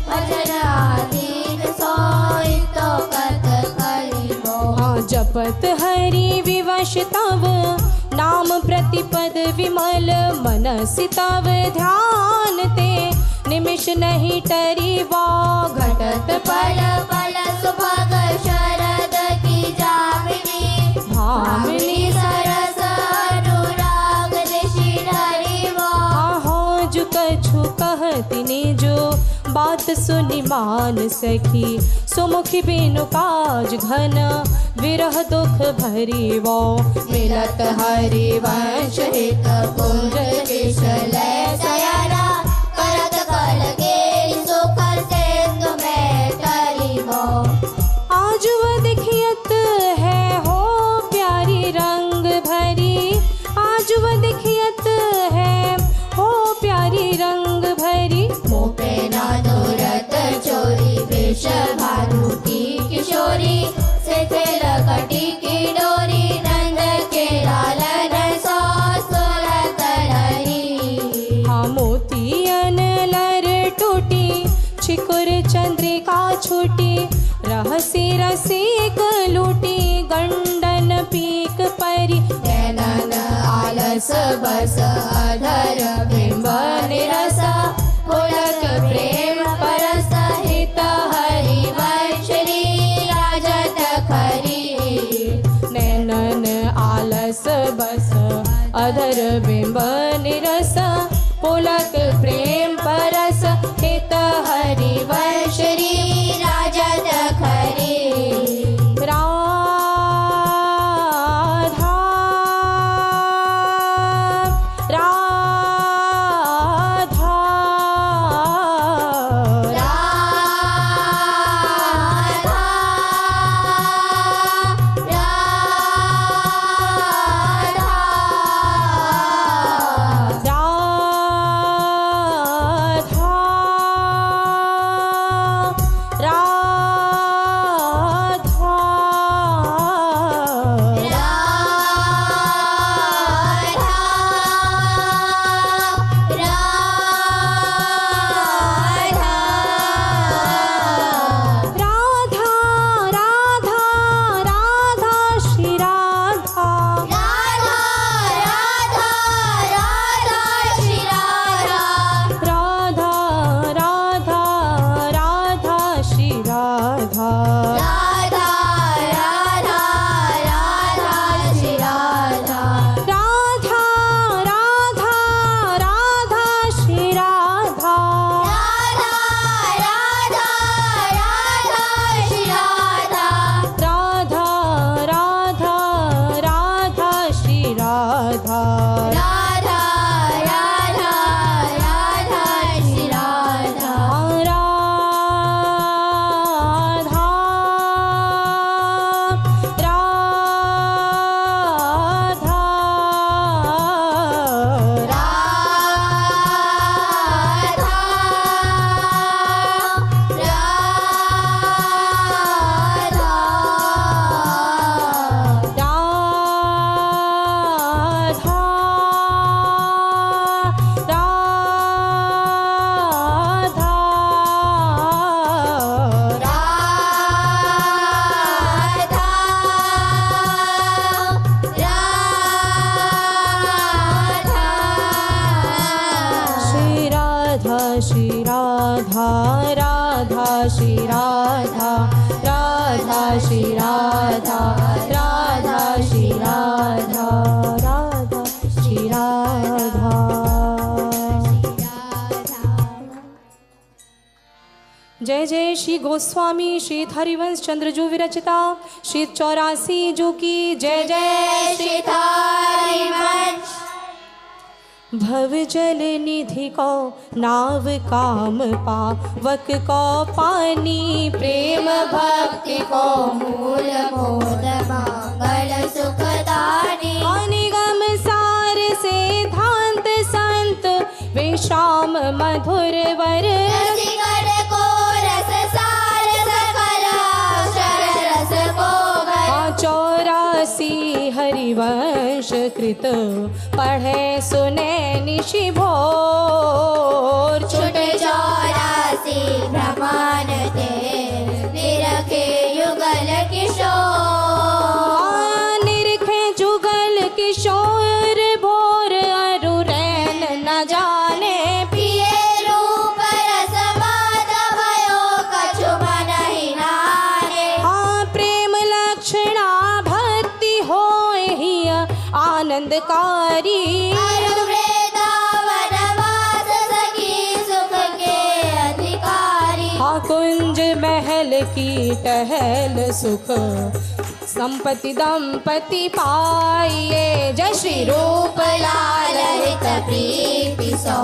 वचन आधीन सोई तो कत कलिबो हाँ जपत हरि विवश तव नाम प्रतिपद विमल मनसि तव ध्यान ते निमिष नहीं टरी वो घटत पल पल सुभग शरद की जामिनी भामिनी सरस अनुराग ऋषि हरि वो हो जो कछु कहती ने जो बात सुनि मान सखी सुमुखी बिनु काज घन विरह दुख भरी वो मिलत हरि वंश हित कुंज विशलय सयना करत कल के सुख से तुम्हें तरिबो आज वह दिखियत है हो प्यारी रंग भरी आज वह दिखियत है हो प्यारी रंग भरी मोपे न दूरत चोरी वृष भानु की किशोरी से लकटी की डोरी नंद के लालन सो सुरत लहरी हाँ मोतियन लर टूटी छिकुर चंद्रिका छूटी रहसी रसिक लूटी गंडन पीक परी नैनन आलस बस अधर बिंब निरस पुलक प्रेम परस हित हरि वंशरी राजत खरी नैनन आलस बस अधर बिंब निरस पुलक प्रेम परस हित हरि वंशरी राजत खरी राधा राधा श्री राधा राधा श्री राधा राधा श्री राधा राधा श्री राधा राधा श्री राधा। जय जय श्री गोस्वामी श्री हरिवंश चंद्रजू विरचिता श्री 84 जू की जय जय श्री हरिवंश। भव जल निधि को नाव काम पावक को पानी प्रेम भक्ति को मूल मोद मंगल सुखदानी निगम सार सिद्धांत संत विश्राम मधुर वर रसिकन को रस सार सकल अक्षर रस को घर 84 हरिवंश कृत पढ़े सुने निशि भोर छुटे 84 ब्रह्मांड ते निरखे युगल किशोर निरखे जुगल किशोर भोर अरु रैन न जाने पिए रूप रस माद भयो कछु मन ही नाने प्रेम लक्षणा भक्ति होय ही आनंदकारी अरु वृंदावन वास सखी सुख के अधिकारी कुंज महल की टहल सुख संपत्ति दंपति पाइए जय श्री रूप लाल हित प्रीति सो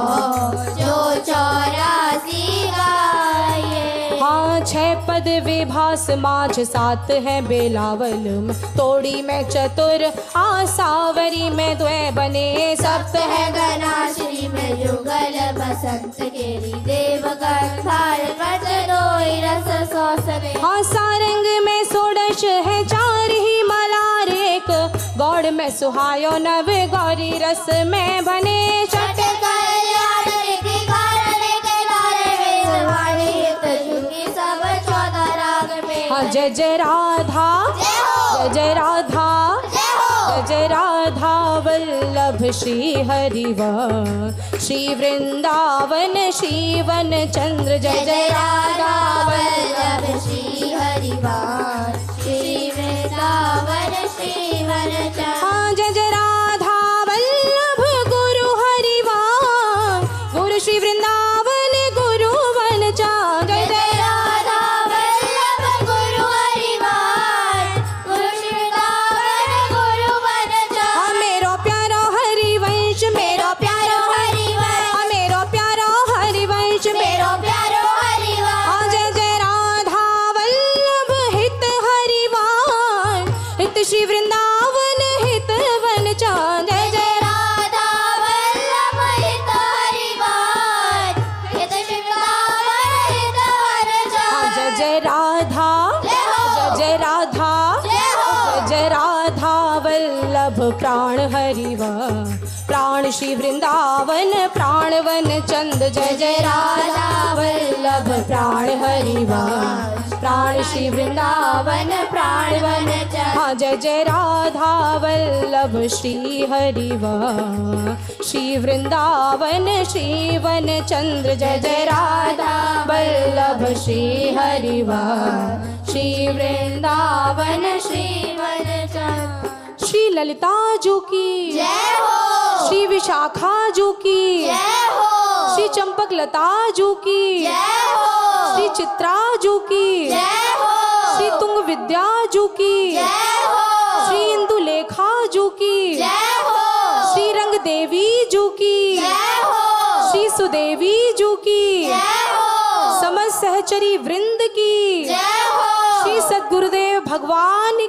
जो 84 गाये 6 पद विभास माझ 7 है बेलावल में तोड़ी में चतुर आसावरी में द्वय बने सप्त है गणाश्री में युगल बसंत केरी देव गंधार पट दोई रस सोसने सारंग में सोडश है 4 ही मलार एक गौड़ में सुहायो नव गौरी रस में बने छठ कल्याण रीति कारण के लारे वेद वाणी हित जुगी सब 14 राग में जय जय राधा जय हो जय जय राधा जय हो जय राधा वल्लभ श्री हरिव श्री वृंदावन श्रीवन चंद्र जय जय राधा वल्लभ वल्लभ श्री हरिवार श्री वृंदावन श्री वन जय जय राधा वल्लभ गुरु हरिवान गुरु श्री वृंदावन गुरु वन चांद जय जय राधा वल्लभ गुरु हरिवार गुरु श्री वृंदावन गुरु वन मेरो प्यारो हरिवंश मेरो प्यारो हरिवार मेरो प्यारो हरिवंश मेरो प्यारो हरिवार जय जय राधा वल्लभ हित हरिवान हित श्री वृंदावन हित वन चांद जय जय राधा वल्लभ हित हरिवार हित श्री वृंदावन हित वन जय जय राधा जय हो जय राधा जय हो जय राधा वल्लभ प्राण हरिव प्राण श्री वृंदावन प्राण वन चंद जय जय राधा वल्लभ प्राण हरिव प्राण श्री वृंदावन प्राण वन जय जय राधा वल्लभ श्री हरिव श्री वृंदावन श्री वन चंद्र जय जय राधा वल्लभ श्री हरिव श्री वृंदावन श्री वन चंद्र श्री ललिता जू की जय हो श्री विशाखा जू की जय हो श्री चंपक लता जू की जय हो श्री चित्रा जू की जय हो श्री तुंग विद्या जू की जय हो श्री इंदुलेखा जू की जय हो श्री रंग देवी जू की जय हो श्री सुदेवी जू की जय हो समस्त सहचरी वृंद की जय हो श्री सद्गुरुदेव भगवान